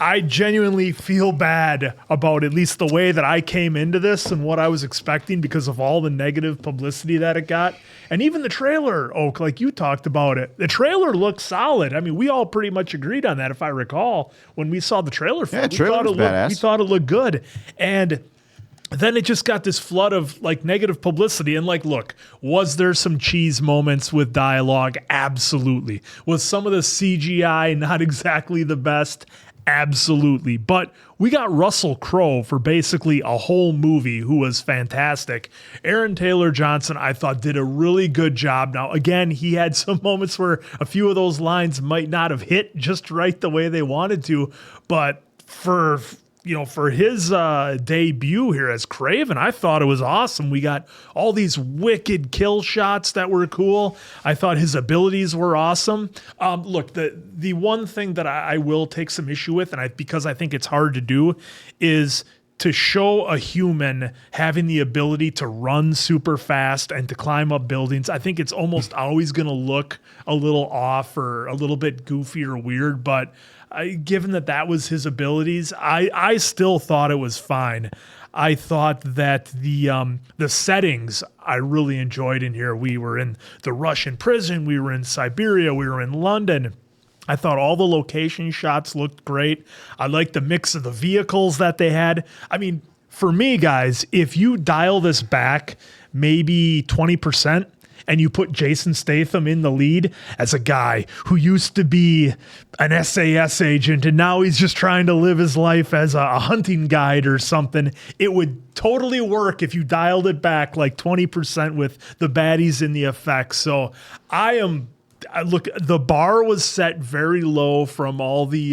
I genuinely feel bad about at least the way that I came into this and what I was expecting because of all the negative publicity that it got. And even the trailer, Oak, like you talked about it, the trailer looked solid. I mean, we all pretty much agreed on that, if I recall, when we saw the trailer. Yeah, trailer was badass. We thought it looked good. And then it just got this flood of like negative publicity. And like, look, was there some cheese moments with dialogue? Absolutely. Was some of the CGI not exactly the best? Absolutely. But we got Russell Crowe for basically a whole movie who was fantastic. Aaron Taylor Johnson, I thought, did a really good job. Now, again, he had some moments where a few of those lines might not have hit just right the way they wanted to. But for his debut here as Kraven, I thought it was awesome. We got all these wicked kill shots that were cool. I thought his abilities were awesome. Look, the one thing that I will take some issue with, and because I think it's hard to do, is to show a human having the ability to run super fast and to climb up buildings. I think it's almost always going to look a little off or a little bit goofy or weird, but given that was his abilities, I still thought it was fine. I thought that the settings I really enjoyed in here. We were in the Russian prison. We were in Siberia. We were in London. I thought all the location shots looked great. I liked the mix of the vehicles that they had. I mean, for me, guys, if you dial this back maybe 20%, and you put Jason Statham in the lead as a guy who used to be an SAS agent and now he's just trying to live his life as a hunting guide or something, it would totally work if you dialed it back like 20% with the baddies and the effects. So look, the bar was set very low from all the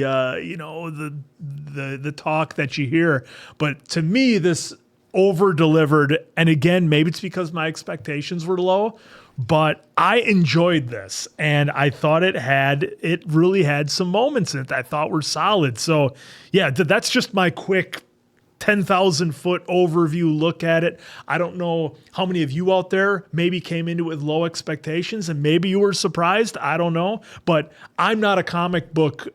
the talk that you hear, but to me this over-delivered. And again, maybe it's because my expectations were low, but I enjoyed this and I thought it really had some moments in it that I thought were solid. So yeah, that's just my quick 10,000 foot overview look at it. I don't know how many of you out there maybe came into it with low expectations and maybe you were surprised. I don't know, but I'm not a comic book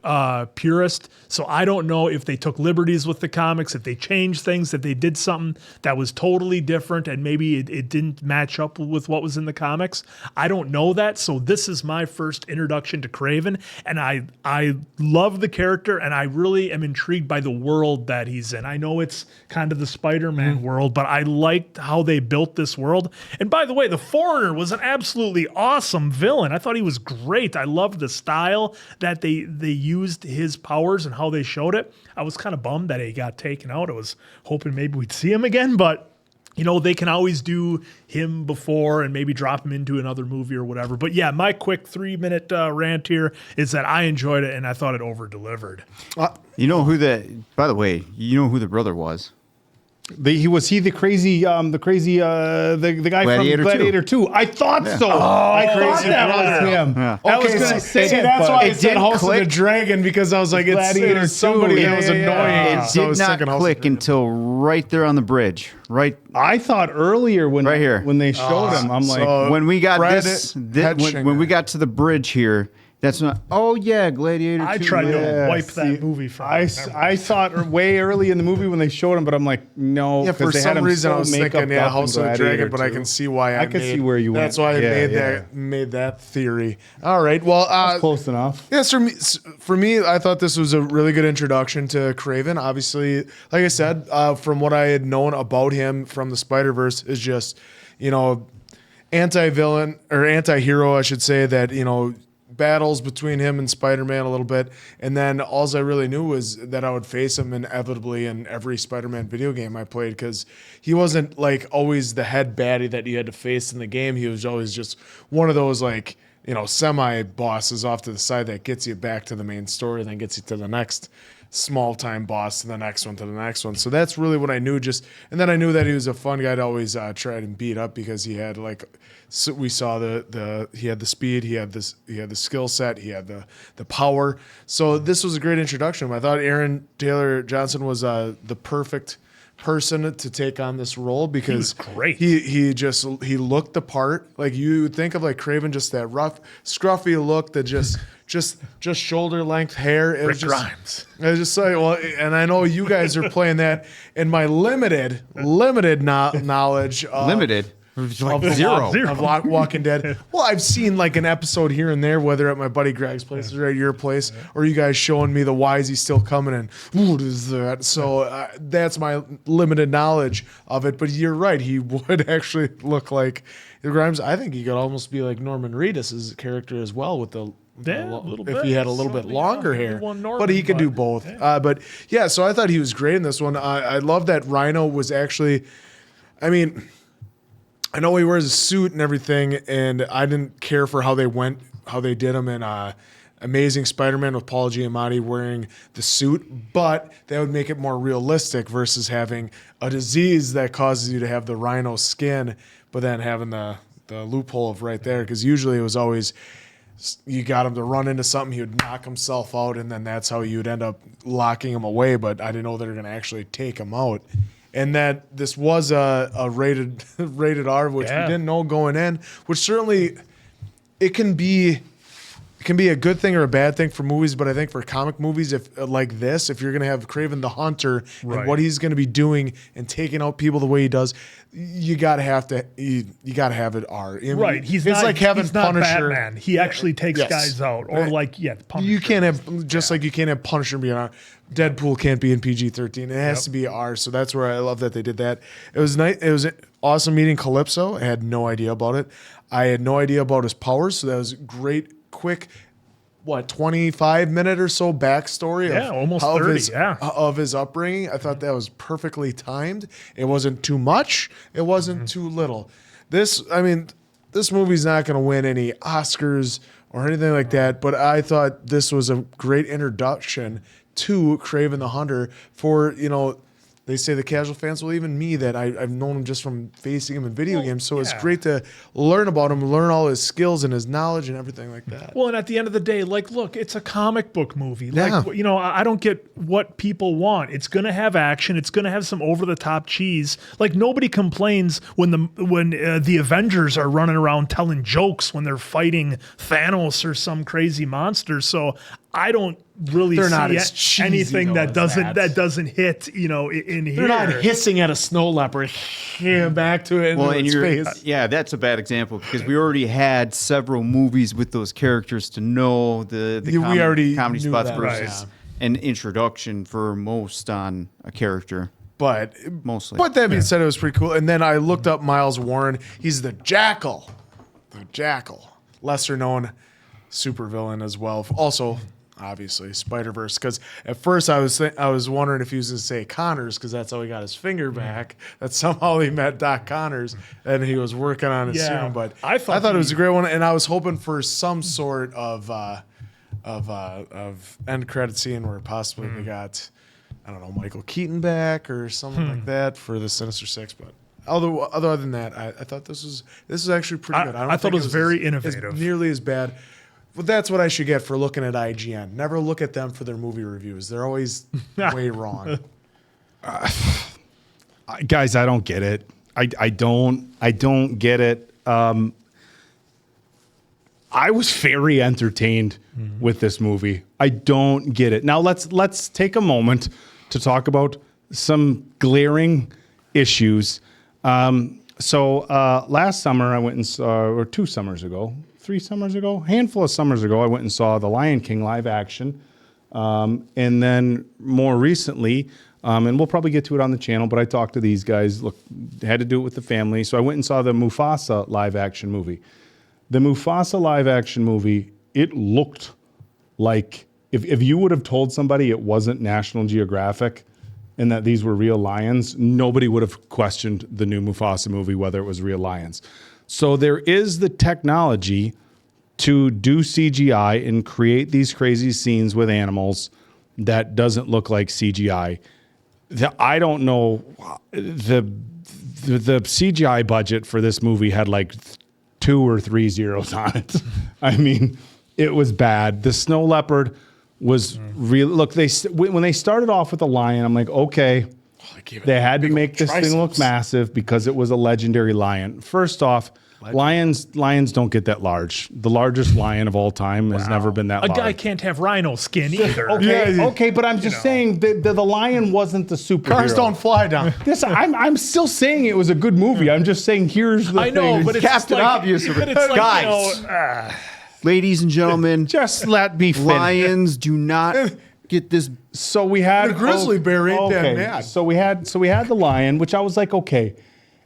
purist, so I don't know if they took liberties with the comics, if they changed things, if they did something that was totally different and maybe it didn't match up with what was in the comics. I don't know that, so this is my first introduction to Kraven, and I love the character, and I really am intrigued by the world that he's in. I know it's kind of the Spider-Man world, but I liked how they built this world. And by the way, the Foreigner was an absolutely awesome villain. I thought he was great. I loved the style that they used his powers and how they showed it. I was kind of bummed that he got taken out. I was hoping maybe we'd see him again, but you know, they can always do him before and maybe drop him into another movie or whatever. But yeah, my quick 3-minute rant here is that I enjoyed it and I thought it over-delivered. You know who by the way, you know who the brother was? Was he the crazy the guy Gladiator from Gladiator 2? I thought so. I thought that was him. Yeah. I was going to say that's why I it said didn't House click. of the Dragon, because I was like, it's somebody that was annoying. It So I did was not thinking House of the click Dragon. until right there on the bridge. Right. I thought earlier when Right here. when they showed him, I'm like, when we got Brad when we got to the bridge here, that's not. Oh yeah, Gladiator. I 2, tried to yeah. wipe that movie from I thought way early in the movie when they showed him, but I'm like, no. Yeah, for they had some him reason so I was makeup thinking, up in House of the Gladiator Dragon, but I 2. can see why I could see where you went. That's why I made that theory. All right, well, That's close enough. yes, for me, I thought this was a really good introduction to Kraven. Obviously, like I said, from what I had known about him from the Spider-Verse is just, you know, anti-villain or anti-hero, I should say, that, you know, battles between him and Spider-Man a little bit, and then all I really knew was that I would face him inevitably in every Spider-Man video game I played, because he wasn't like always the head baddie that you had to face in the game. He was always just one of those, like, you know, semi-bosses off to the side that gets you back to the main story and then gets you to the next small-time boss, to the next one, to the next one. So that's really what I knew. And then I knew that he was a fun guy to always try and beat up, because he had, like, so we saw he had the speed, he had the skill set, he had the power. So this was a great introduction. I thought Aaron Taylor Johnson was the perfect person to take on this role, because he was great. He looked the part. Like, you would think of like Kraven, just that rough, scruffy look, that just shoulder length hair. It was just Grimes. I was just like, well, and I know you guys are playing that in my limited knowledge. Limited. Like of zero. Of Walking Dead. Well, I've seen like an episode here and there, whether at my buddy Greg's place or at your place, or you guys showing me the why is he still coming and what is that? So that's my limited knowledge of it. But you're right, he would actually look like Grimes. I think he could almost be like Norman Reedus' character as well, with the if he had a little bit longer hair, but he could do both. Yeah. But yeah, so I thought he was great in this one. I love that Rhino was actually, I mean, I know he wears a suit and everything, and I didn't care for how they did him in Amazing Spider-Man with Paul Giamatti wearing the suit, but that would make it more realistic versus having a disease that causes you to have the rhino skin, but then having the loophole of right there, because usually it was always you got him to run into something, he would knock himself out, and then that's how you'd end up locking him away, but I didn't know they were going to actually take him out. And that this was a rated R, which we didn't know going in, which certainly it can be a good thing or a bad thing for movies, but I think for comic movies, if like this, if you're going to have Kraven the Hunter and what he's going to be doing and taking out people the way he does, you got to have it R. I mean, Right, he's it's not like having he's not Punisher. Batman. He actually takes guys out, or like Punisher. You can't have like you can't have Punisher be an R. Deadpool can't be in PG-13. It has to be R. So that's where I love that they did that. It was nice. It was awesome meeting Calypso. I had no idea about it. I had no idea about his powers. So that was great, quick. 25-minute or so backstory of his upbringing. I thought that was perfectly timed. It wasn't too much. It wasn't too little. This movie's not going to win any Oscars or anything like that, but I thought this was a great introduction to Kraven the Hunter for, They say the casual fans, well, even me, that I've known him just from facing him in video games. So it's great to learn about him, learn all his skills and his knowledge and everything like that. Well, and at the end of the day, like, look, it's a comic book movie. Yeah. Like, you know, I don't get what people want. It's going to have action. It's going to have some over-the-top cheese. Like, nobody complains when the Avengers are running around telling jokes when they're fighting Thanos or some crazy monster. So I don't really They're not see as cheesy, anything though, that as doesn't hit, you know, in here. They're not hissing at a snow leopard. Back to it. Well, into and its you're, face. yeah, that's a bad example because we already had several movies with those characters to know the We already comedy knew spots that, versus an introduction for most on a character. But mostly. But that being said, it was pretty cool. And then I looked up Miles Warren. He's the Jackal. The Jackal. Lesser known supervillain as well. Also, obviously, Spider-Verse. Because at first I was wondering if he was going to say Connors because that's how he got his finger back. That somehow he met Doc Connors and he was working on his serum. But I thought it was a great one. And I was hoping for some sort of end credit scene where possibly they got, I don't know, Michael Keaton back or something like that for the Sinister Six. But other than that, I thought this was actually pretty good. I thought it was very innovative. As nearly as bad. But that's what I should get for looking at IGN. Never look at them for their movie reviews. They're always way wrong. Guys, I don't get it. I don't get it. I was very entertained with this movie. I don't get it. Now let's take a moment to talk about some glaring issues. So last summer I went and saw, or 2 summers ago, 3 summers ago, handful of summers ago, I went and saw The Lion King live action. And then more recently, and we'll probably get to it on the channel, but I talked to these guys, look, had to do it with the family. So I went and saw the Mufasa live action movie. The Mufasa live action movie, it looked like, if you would have told somebody it wasn't National Geographic and that these were real lions, nobody would have questioned the new Mufasa movie, whether it was real lions. So there is the technology to do CGI and create these crazy scenes with animals that doesn't look like CGI. I don't know, the CGI budget for this movie had like 2 or 3 zeros on it. I mean, it was bad. The snow leopard was real. Look, when they started off with the lion, I'm like, okay, they had to make this thing look massive because it was a legendary lion. First off, lions don't get that large. The largest lion of all time has never been that large. A guy can't have rhino skin either. Okay, but I'm just saying the lion wasn't the superhero. Cars don't fly down. I'm still saying it was a good movie. I'm just saying here's the thing. I know, but it's Captain like, Obvious. but it's like, Guys. you know, Ladies and gentlemen, just let me finish. Lions do not get this. So we had The grizzly bear ain't that mad. So we had the lion, which I was like, okay.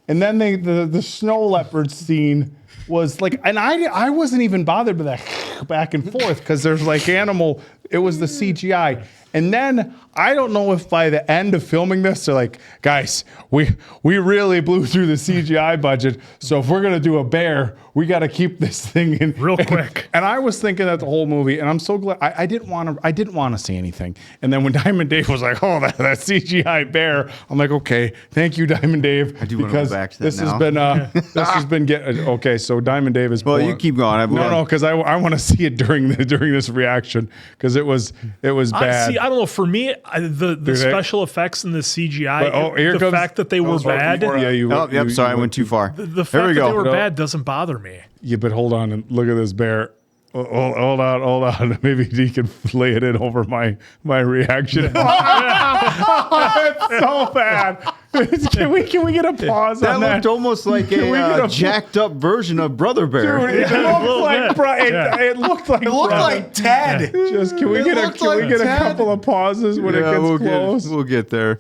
And then the snow leopard scene was like, and I wasn't even bothered with that back and forth because there's like animal. It was the CGI. And then I don't know if by the end of filming this, they're like, guys, we really blew through the CGI budget. So if we're gonna do a bear, we got to keep this thing in real quick. And I was thinking that the whole movie, and I'm so glad I didn't want to say anything. And then when Diamond Dave was like, "Oh, that CGI bear," I'm like, "Okay, thank you, Diamond Dave." I do want to go back to that this has been getting okay. So Diamond Dave is. Well, you keep going. No, because I want to see it during this reaction because it was bad. I don't know. For me, the special effects and the CGI, the fact that they were bad. Sorry, I went too far. The fact that they were bad doesn't bother me. Yeah, but hold on and look at this bear. Hold on. Maybe he can lay it in over my reaction. It's so bad. Can we get a pause on that? That looked almost like a jacked up version of Brother Bear. Dude, it looked like Ted. Just can we get a couple of pauses when it gets close? We'll get there.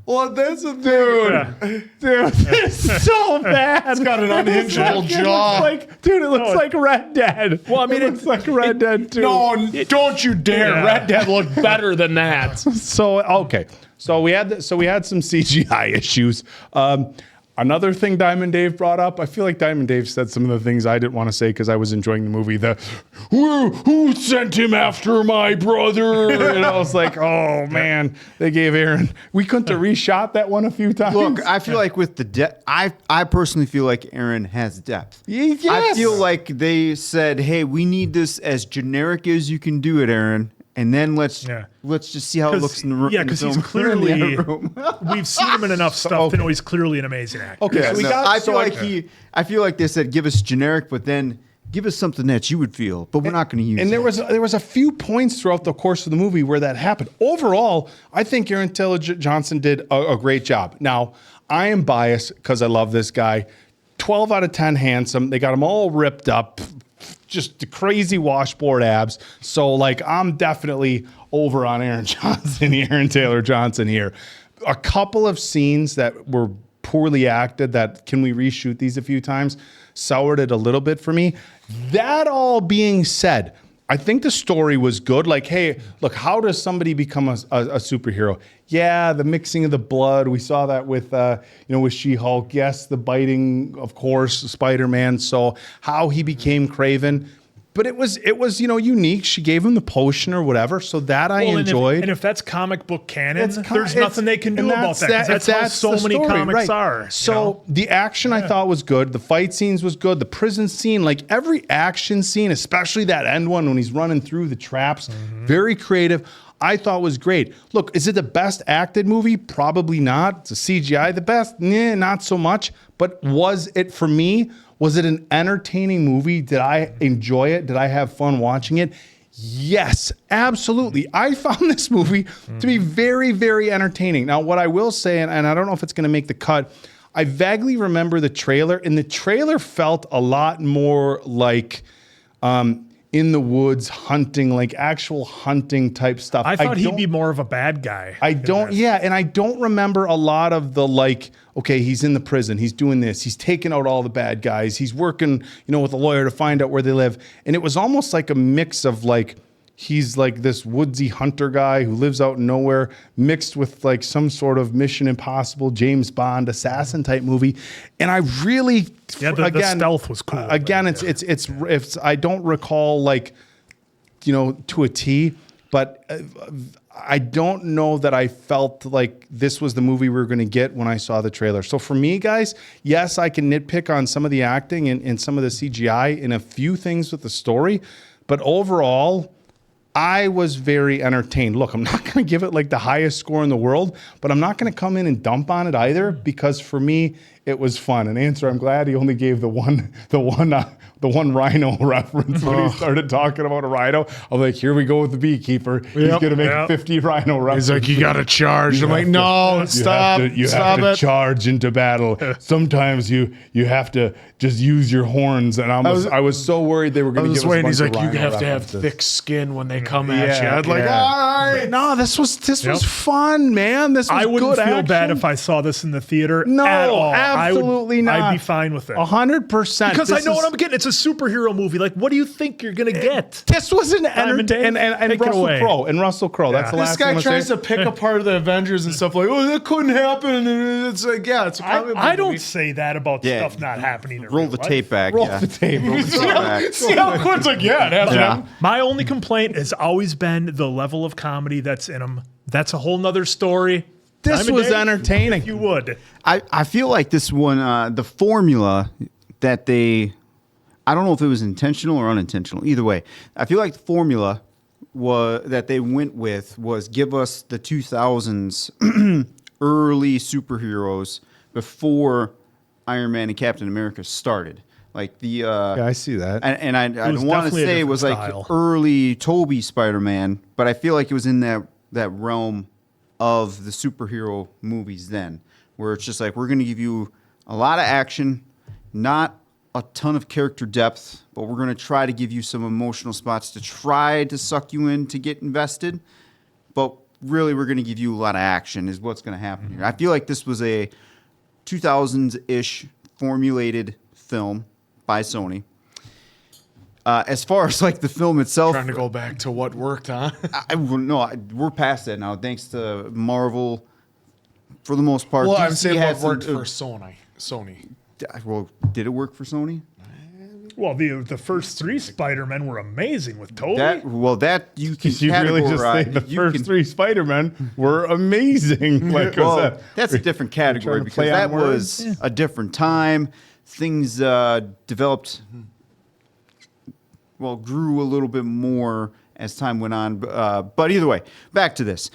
Well, that's a dude, it's so bad. It's got an unhingeable jaw. It looks like Red Dead. Well, I mean, it looks like Red Dead too. No, don't you dare! Red Dead looked better than that. So we had some CGI issues. Another thing Diamond Dave brought up, I feel like Diamond Dave said some of the things I didn't want to say because I was enjoying the movie. Who sent him after my brother? And I was like, oh man, they gave Aaron. We couldn't have reshot that one a few times. Look, I feel like with the depth, I personally feel like Aaron has depth. Yes. I feel like they said, hey, we need this as generic as you can do it, Aaron. And then let's just see how it looks in the room. Yeah, because he's clearly we've seen him in enough stuff to know he's clearly an amazing actor. Okay, I feel like they said give us generic, but then give us something that you would feel, but we're not going to use. And there was a few points throughout the course of the movie where that happened. Overall, I think Aaron Taylor Johnson did a great job. Now, I am biased because I love this guy. 12 out of 10 handsome. They got him all ripped up. Just the crazy washboard abs. So, like, I'm definitely over on Aaron Taylor Johnson here. A couple of scenes that were poorly acted that can we reshoot these a few times soured it a little bit for me. That all being said, I think the story was good. Like, hey, look, how does somebody become a superhero? Yeah, the mixing of the blood. We saw that with with She-Hulk. Yes, the biting, of course, Spider-Man. So how he became Kraven. But it was unique. She gave him the potion or whatever, so that I enjoyed. And if that's comic book canon, there's nothing they can do about that. That's how so many story, comics right. are. So the action I thought was good. The fight scenes was good. The prison scene, like every action scene, especially that end one when he's running through the traps, very creative. I thought was great. Look, is it the best acted movie? Probably not. It's a CGI. The best? Nah, not so much. But was it for me? Was it an entertaining movie? Did I enjoy it? Did I have fun watching it? Yes, absolutely. I found this movie to be very, very entertaining. Now, what I will say, and I don't know if it's going to make the cut, I vaguely remember the trailer, and the trailer felt a lot more like in the woods hunting, like actual hunting type stuff. I thought he'd be more of a bad guy. And I don't remember a lot of the okay, he's in the prison, he's doing this, he's taking out all the bad guys, he's working, with a lawyer to find out where they live. And it was almost like a mix of he's like this woodsy hunter guy who lives out in nowhere, mixed with like some sort of Mission Impossible, James Bond assassin type movie. And I really, the stealth was cool. Again, it's I don't recall to a T, but I don't know that I felt like this was the movie we were going to get when I saw the trailer. So for me, guys, yes, I can nitpick on some of the acting and some of the CGI and a few things with the story, but overall, I was very entertained. Look, I'm not going to give it the highest score in the world, but I'm not going to come in and dump on it either because for me, it was fun. And Answer, I'm glad he only gave the one rhino reference when he started talking about a rhino. I'm like, here we go with the beekeeper. He's going to make 50 rhino references. He's like, you got to charge. I'm like, no, stop. You have to charge into battle. Sometimes you have to just use your horns. And I was so worried they were going to give us a bunch he's of like, you have to have thick skin when they come at you. I was like, all right. No, this was fun, man. This was I wouldn't good feel action. bad if I saw this in the theater. No, at all. absolutely not. I'd be fine with it. 100%. Because I know what I'm getting. It's a superhero movie. What do you think you're going to get? This was an and Russell Crowe. That's the last thing. thing This guy tries to pick apart the Avengers and stuff that couldn't happen. And it's like, it's a comic book I don't movie. say that about stuff not happening. Roll the tape back. Roll the tape. See how Quinn's like, it hasn't. My only complaint has always been the level of comedy that's in them. That's a whole nother story. This was entertaining. If you would. I feel like this one, the formula that I don't know if it was intentional or unintentional. Either way, I feel like the formula that they went with was give us the 2000s early superheroes before Iron Man and Captain America started. I see that. And I don't want to say it was style. Early Tobey Spider-Man, but I feel like it was in that realm of the superhero movies then, where it's just we're going to give you a lot of action, not a ton of character depth, but we're going to try to give you some emotional spots to try to suck you in to get invested. But really, we're going to give you a lot of action is what's going to happen here. I feel like this was a 2000s-ish formulated film by Sony. As far as the film itself, Trying to go back to what worked, huh? we're past that now. Thanks to Marvel for the most part. Well, DC I'm saying had what worked some- for Sony. Well, did it work for Sony? Well, the first 3 Spider-Men were amazing with Tobey. That you can You really just say categorize. the first 3 Spider-Men were amazing. Like I Well, said, that's a different category to because play on that words? was a different time. Things developed, grew a little bit more as time went on. But either way, back to this.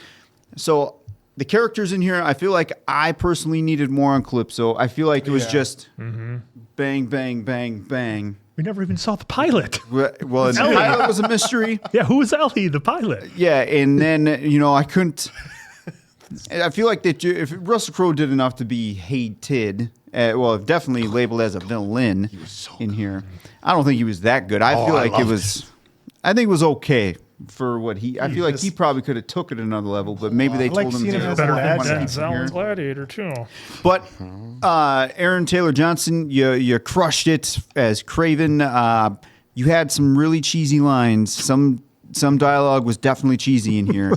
So the characters in here, I feel like I personally needed more on Calypso. I feel like it was just bang, bang, bang, bang. We never even saw the pilot. Well, and the pilot was a mystery. Yeah, who was Ellie, the pilot? Yeah, and then, I couldn't... I feel like that if Russell Crowe did enough to be hated, definitely labeled as a villain in here. I don't think he was that good. I feel like I think it was okay for what I feel like he probably could have took it another level, but maybe they told him to. Better than want to keep Denzel him in here. Gladiator, too. But Aaron Taylor Johnson, you crushed it as Kraven. You had some really cheesy lines. Some dialogue was definitely cheesy in here.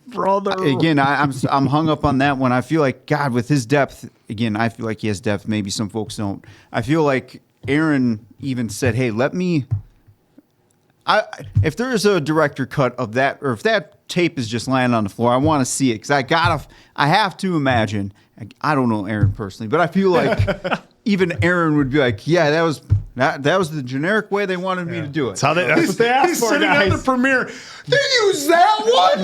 Brother. Again, I'm hung up on that one. I feel like God with his depth. Again, I feel like he has depth. Maybe some folks don't. I feel like Aaron even said, "Hey, let me." If there is a director cut of that, or if that tape is just lying on the floor, I want to see it because I have to imagine. I don't know Aaron personally, but I feel like even Aaron would be like, "Yeah, that was the generic way they wanted me to do it." That's what they asked for, sitting guys. at the premiere. They use that one.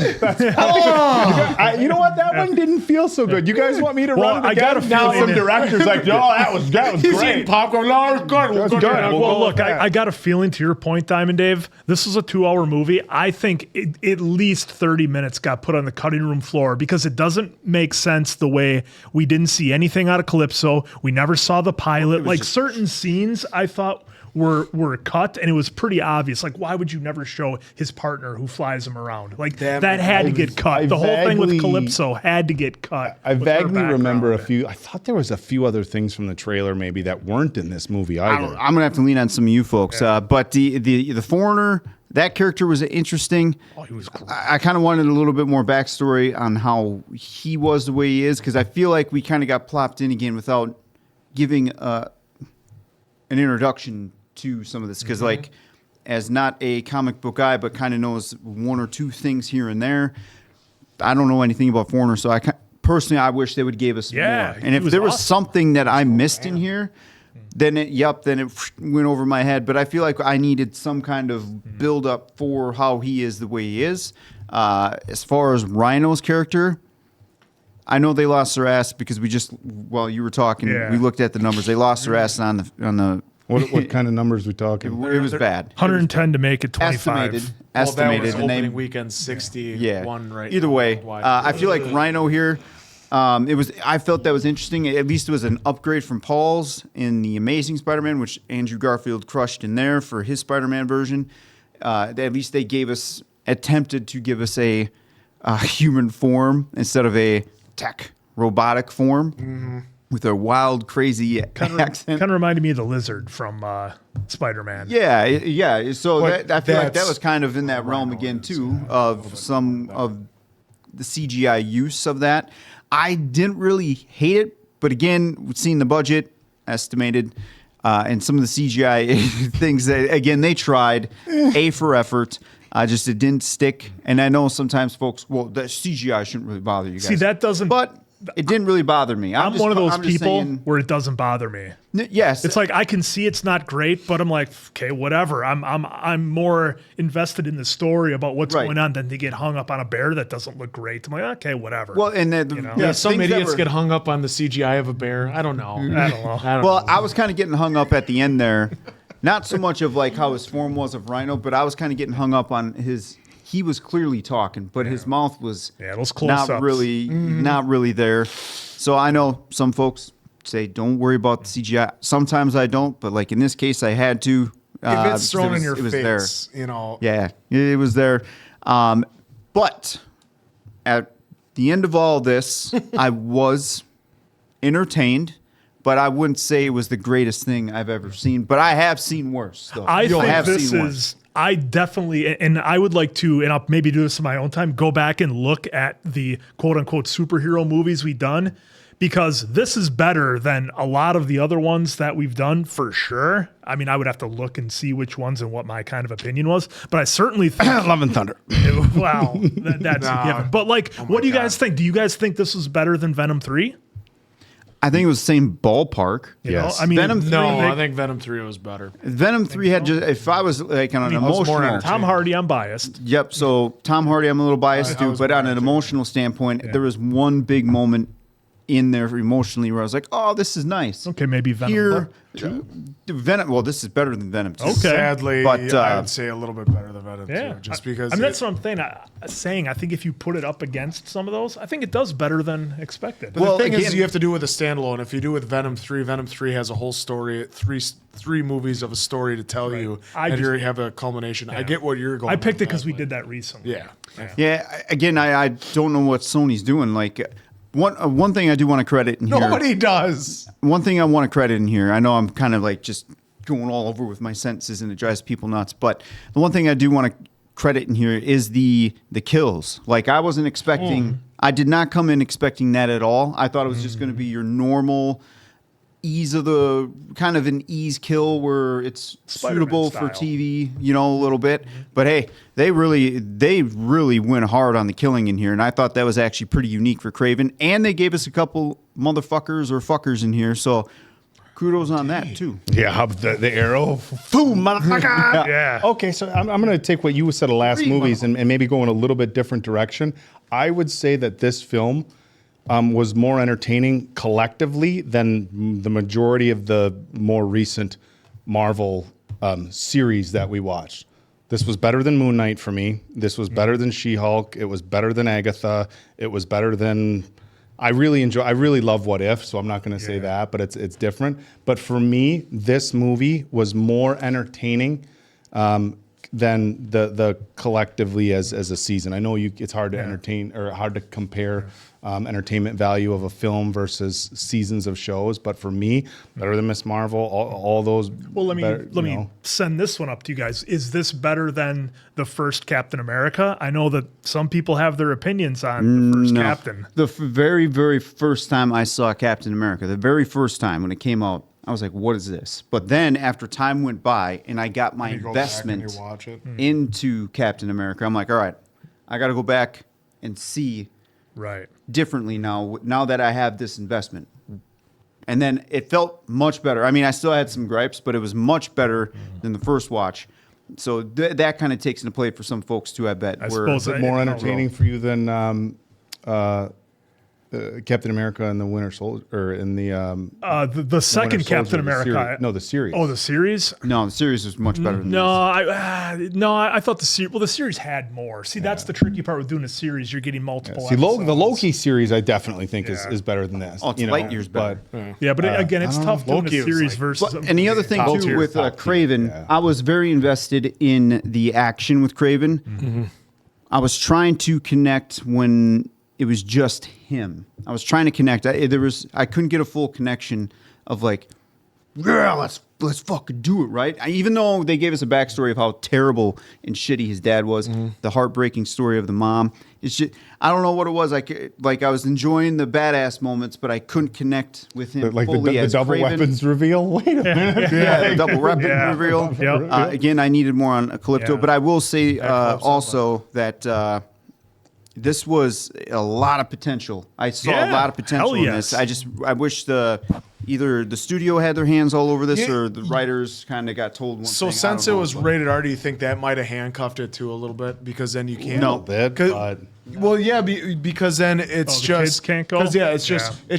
You know what? That one didn't feel so good. You guys want me to run it I again? got a Now feeling some directors like, "Oh, that was He's great." eating popcorn. No, it's good. That's Good. good. Yeah, We'll Well, go look, with that. I got a feeling to your point, Diamond Dave. This is a 2-hour movie. I think at least 30 minutes got put on the cutting room floor because it doesn't make sense the way we didn't see anything out of Calypso. We never saw the pilot. Like certain scenes I thought were cut, and it was pretty obvious. Like, why would you never show his partner who flies him around? Like, that had to get cut. The whole thing with Calypso had to get cut. I with her vaguely remember a background. few. I thought there was a few other things from the trailer maybe that weren't in this movie either. I'm gonna have to lean on some of you folks. But the foreigner, that character was interesting. Oh, he was cool. I kind of wanted a little bit more backstory on how he was the way he is, because I feel like we kind of got plopped in again without giving an introduction to some of this. Because like, as not a comic book guy, but kind of knows one or two things here and there, I don't know anything about Foreigner, so personally I wish they would give us more. And if there was something that I missed in here, then it went over my head. But I feel like I needed some kind of build up for how he is the way he is. As far as Rhino's character, I know they lost their ass because while you were talking, we looked at the numbers. They lost their ass on the. What kind of numbers we talking? It was bad. 110 to make it 25. Estimated. Well, opening weekend 61 right. Either way, worldwide. I feel like Rhino here. I felt that was interesting. At least it was an upgrade from Paul's in the Amazing Spider-Man, which Andrew Garfield crushed in there for his Spider-Man version. At least they attempted to give us a human form instead of a tech robotic form with a wild, crazy accent. Kind of reminded me of the lizard from Spider-Man. Yeah. So I feel like that was kind of in that realm again too of some of the CGI use of that. I didn't really hate it, but again, we've seen the budget estimated and some of the CGI things that again they tried A for effort. Just it didn't stick. And I know sometimes folks, the CGI shouldn't really bother you guys. See, that doesn't. But it didn't really bother me. I'm one of those people where it doesn't bother me. Yes, it's like I can see it's not great, but I'm like, okay, whatever. I'm more invested in the story about what's going on than to get hung up on a bear that doesn't look great. I'm like, okay, whatever. Well, and some idiots get hung up on the CGI of a bear. I don't know. I don't know. I was kind of getting hung up at the end there. Not so much of like how his form was of Rhino, but I was kind of getting hung up on his. He was clearly talking, but his mouth was not really there. So I know some folks say don't worry about the CGI. Sometimes I don't, but like in this case, I had to. If it's thrown in your face, there. You know. Yeah, it was there. But at the end of all this, I was entertained. But I wouldn't say it was the greatest thing I've ever seen. But I have seen worse. Though. I think this is I definitely, and I would like to, and I'll maybe do this in my own time, go back and look at the quote unquote superhero movies we've done, because this is better than a lot of the other ones that we've done for sure. I mean, I would have to look and see which ones and what my kind of opinion was, but I certainly think Love and Thunder. Wow, that's a given. But like, what do you guys think? Do you guys think this was better than Venom 3? I think it was the same ballpark. You know? I mean, Venom 3. No, I think Venom 3 was better. Venom 3 had just, if I was like on an emotional. Tom Hardy, I'm biased. Yep. So Tom Hardy, I'm a little biased too, but on an emotional standpoint, there was one big moment in there emotionally where I was like, oh, this is nice. Okay, maybe Venom. Here, Venom. Well, this is better than Venom 2. Okay. Sadly, but I would say a little bit better than Venom 2, just because. I mean, that's what I'm saying. I think if you put it up against some of those, I think it does better than expected. But the thing is, you have to do it with a standalone. If you do it with Venom 3 has a whole story, three movies of a story to tell you, and you have a culmination. I get what you're going. I picked it because we did that recently. Yeah. Again, I don't know what Sony's doing. Like. One thing I do want to credit in here. Nobody does. One thing I want to credit in here. I know I'm kind of like just going all over with my sentences and it drives people nuts. But the one thing I do want to credit in here is the kills. Like I wasn't expecting. I did not come in expecting that at all. I thought it was just going to be your normal ease of the kind of an ease kill where it's suitable for TV, you know, a little bit. But hey, they really went hard on the killing in here, and I thought that was actually pretty unique for Kraven. And they gave us a couple motherfuckers or fuckers in here, so kudos on that too. Yeah, the arrow, boom, motherfucker. Yeah. Okay, so I'm going to take what you said of last movies and maybe go in a little bit different direction. I would say that this film was more entertaining collectively than the majority of the more recent Marvel series that we watched. This was better than Moon Knight for me. This was better than She-Hulk. It was better than Agatha. It was better than... I really love What If, so I'm not going to say that, but it's different. But for me, this movie was more entertaining than the collectively as a season. I know it's hard to entertain or hard to compare entertainment value of a film versus seasons of shows, but for me, better than Miss Marvel, all those. Well, let me send this one up to you guys. Is this better than the first Captain America? I know that some people have their opinions on the first Captain. The very, very first time I saw Captain America, the very first time when it came out, I was like, what is this? But then after time went by and I got my investment into Captain America, I'm like, all right, I got to go back and see differently now that I have this investment. And then it felt much better. I mean, I still had some gripes, but it was much better than the first watch. So that kind of takes into play for some folks too, I bet. I suppose it's more entertaining for you than Captain America and the Winter Soldier, or in the second Captain America. The series. Oh, the series? No, the series was much better than this. I thought the series. Well, the series had more. See, that's the tricky part with doing a series. You're getting multiple. See, the Loki series, I definitely think is better than this. Oh, it's light years better. But again, it's tough doing a series versus. And the other thing too with Kraven, I was very invested in the action with Kraven. Mm-hmm. I was trying to connect when it was just him. I was trying to connect. I couldn't get a full connection of like, yeah, let's fucking do it, right? Even though they gave us a backstory of how terrible and shitty his dad was, the heartbreaking story of the mom. It's just, I don't know what it was. I was enjoying the badass moments, but I couldn't connect with him fully the double Kraven. Weapons reveal. Wait a minute. The double weapon reveal. Again, I needed more on Calypso, but I will say also that. This was a lot of potential. I saw a lot of potential in this. I wish either the studio had their hands all over this or the writers kind of got told one thing. So since it was rated R, do you think that might have handcuffed it too a little bit? Because then you can't. No, well, yeah, because then it's just kids can't go. It's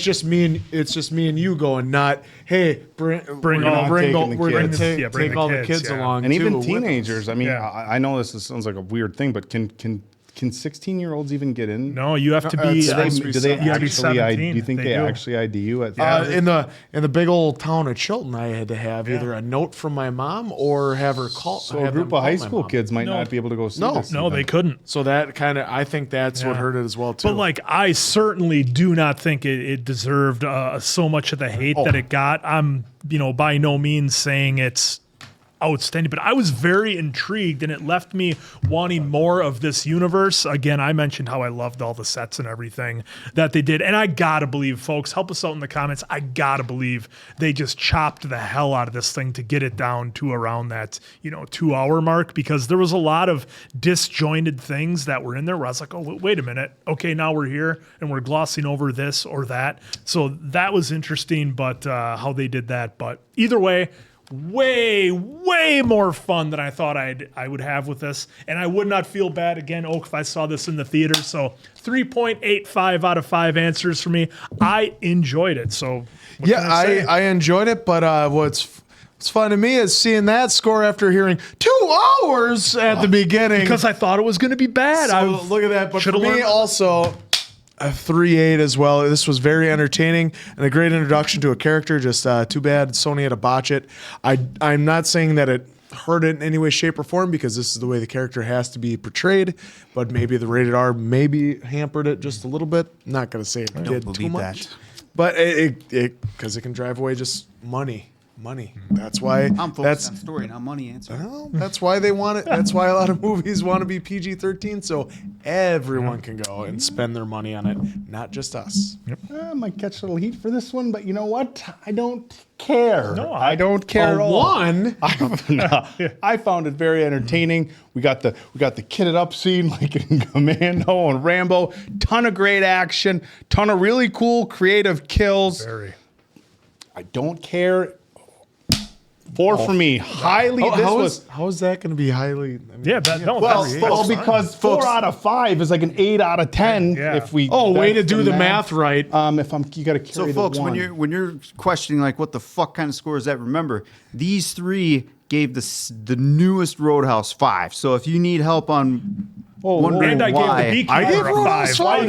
just me and you going. Not hey, bring all the kids along, and even teenagers. I mean, I know this sounds like a weird thing, but can 16-year-olds even get in? No, you have to be. Do they actually 17. Do you think they actually ID you at in the big old town of Chilton? I had to have either a note from my mom or have her call. So a group of high school kids might not be able to go see this. No, they couldn't. So that kind of, I think that's what hurt it as well too. But like, I certainly do not think it deserved so much of the hate that it got. I'm by no means saying it's outstanding. But I was very intrigued, and it left me wanting more of this universe. Again, I mentioned how I loved all the sets and everything that they did. And I gotta believe, folks, help us out in the comments. I gotta believe they just chopped the hell out of this thing to get it down to around that, 2-hour mark, because there was a lot of disjointed things that were in there where I was like, oh, wait a minute. Okay, now we're here and we're glossing over this or that. So that was interesting, but how they did that. But either way, way more fun than I thought I would have with this. And I would not feel bad, again, Oak, if I saw this in the theater. So 3.85 out of 5 answers for me. I enjoyed it. So what can I say? I enjoyed it, but what's fun to me is seeing that score after hearing 2 hours at the beginning. Because I thought it was going to be bad. So look at that. But for me also, a 3.8 as well. This was very entertaining and a great introduction to a character. Just too bad Sony had to botch it. I'm not saying that it hurt it in any way, shape, or form, because this is the way the character has to be portrayed. But maybe the rated R maybe hampered it just a little bit. I'm not going to say it did too much. But it because it can drive away just money. That's why I'm focused on story, not money. Answer. Well, that's why they want it. That's why a lot of movies want to be PG-13, so everyone can go and spend their money on it, not just us. I might catch a little heat for this one, but you know what? I don't care. No, I don't care at all. I found it very entertaining. We got the kitted up scene like in Commando and Rambo. Ton of great action. Ton of really cool, creative kills. Very. I don't care. 4 for me. Highly. How is that going to be highly? Because 4 out of 5 is like an 8 out of 10. If we way to do the math right. You got to carry. So, folks, when you're questioning like what the fuck kind of score is that, remember these 3 gave the newest Roadhouse 5. So if you need help on wondering why, I gave Roadhouse 5. Why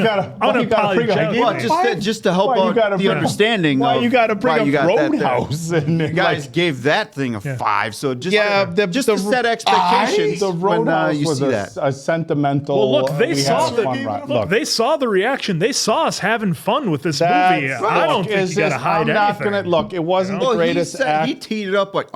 you gotta just to help out the understanding. Why you got to bring up Roadhouse? You guys gave that thing a 5. So just to set expectations. The Roadhouse when you was see that. a sentimental. Well, look, they saw the reaction. They saw us having fun with this movie. I don't think you got to hide anything. Look, it wasn't the greatest act. He teed it up like,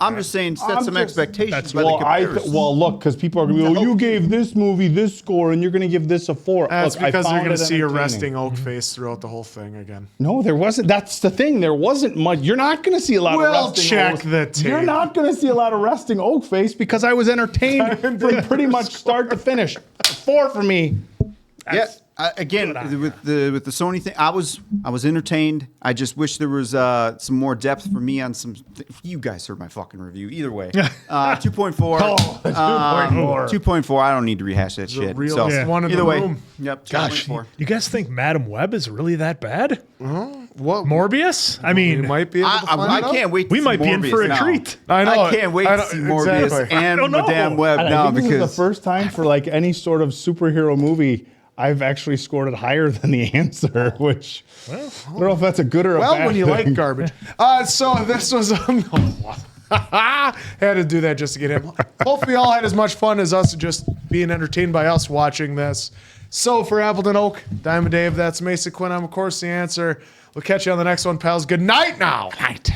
I'm just saying, set some expectations. Look, because people are going to be, you gave this movie this score, and you're going to give this a 4. That's because they're going to see a resting Oak face throughout the whole thing again. No, there wasn't. That's the thing. There wasn't much. You're not going to see a lot of resting. Check the tape. You're not going to see a lot of resting Oak face because I was entertained from pretty much start to finish. 4 for me. Again, with the Sony thing, I was entertained. I just wish there was some more depth for me on some. You guys heard my fucking review. Either way, 2.4. 2.4. I don't need to rehash that shit. One in either the way, room. Yep. Gosh, you guys think Madam Web is really that bad? What? Morbius? I mean, we might be able to find I can't wait. We might be in for a treat. I know. I can't wait to see Morbius and Madame Web now because because this is the first time for like any sort of superhero movie I've actually scored it higher than the answer, which I don't know if that's a good or a bad when you thing. like garbage. So this was had to do that just to get him. Hopefully y'all had as much fun as us just being entertained by us watching this. So for Appleton Oak, Diamond Dave, that's Mason Quinn. I'm of course the answer. We'll catch you on the next one, pals. Good night now. Good night.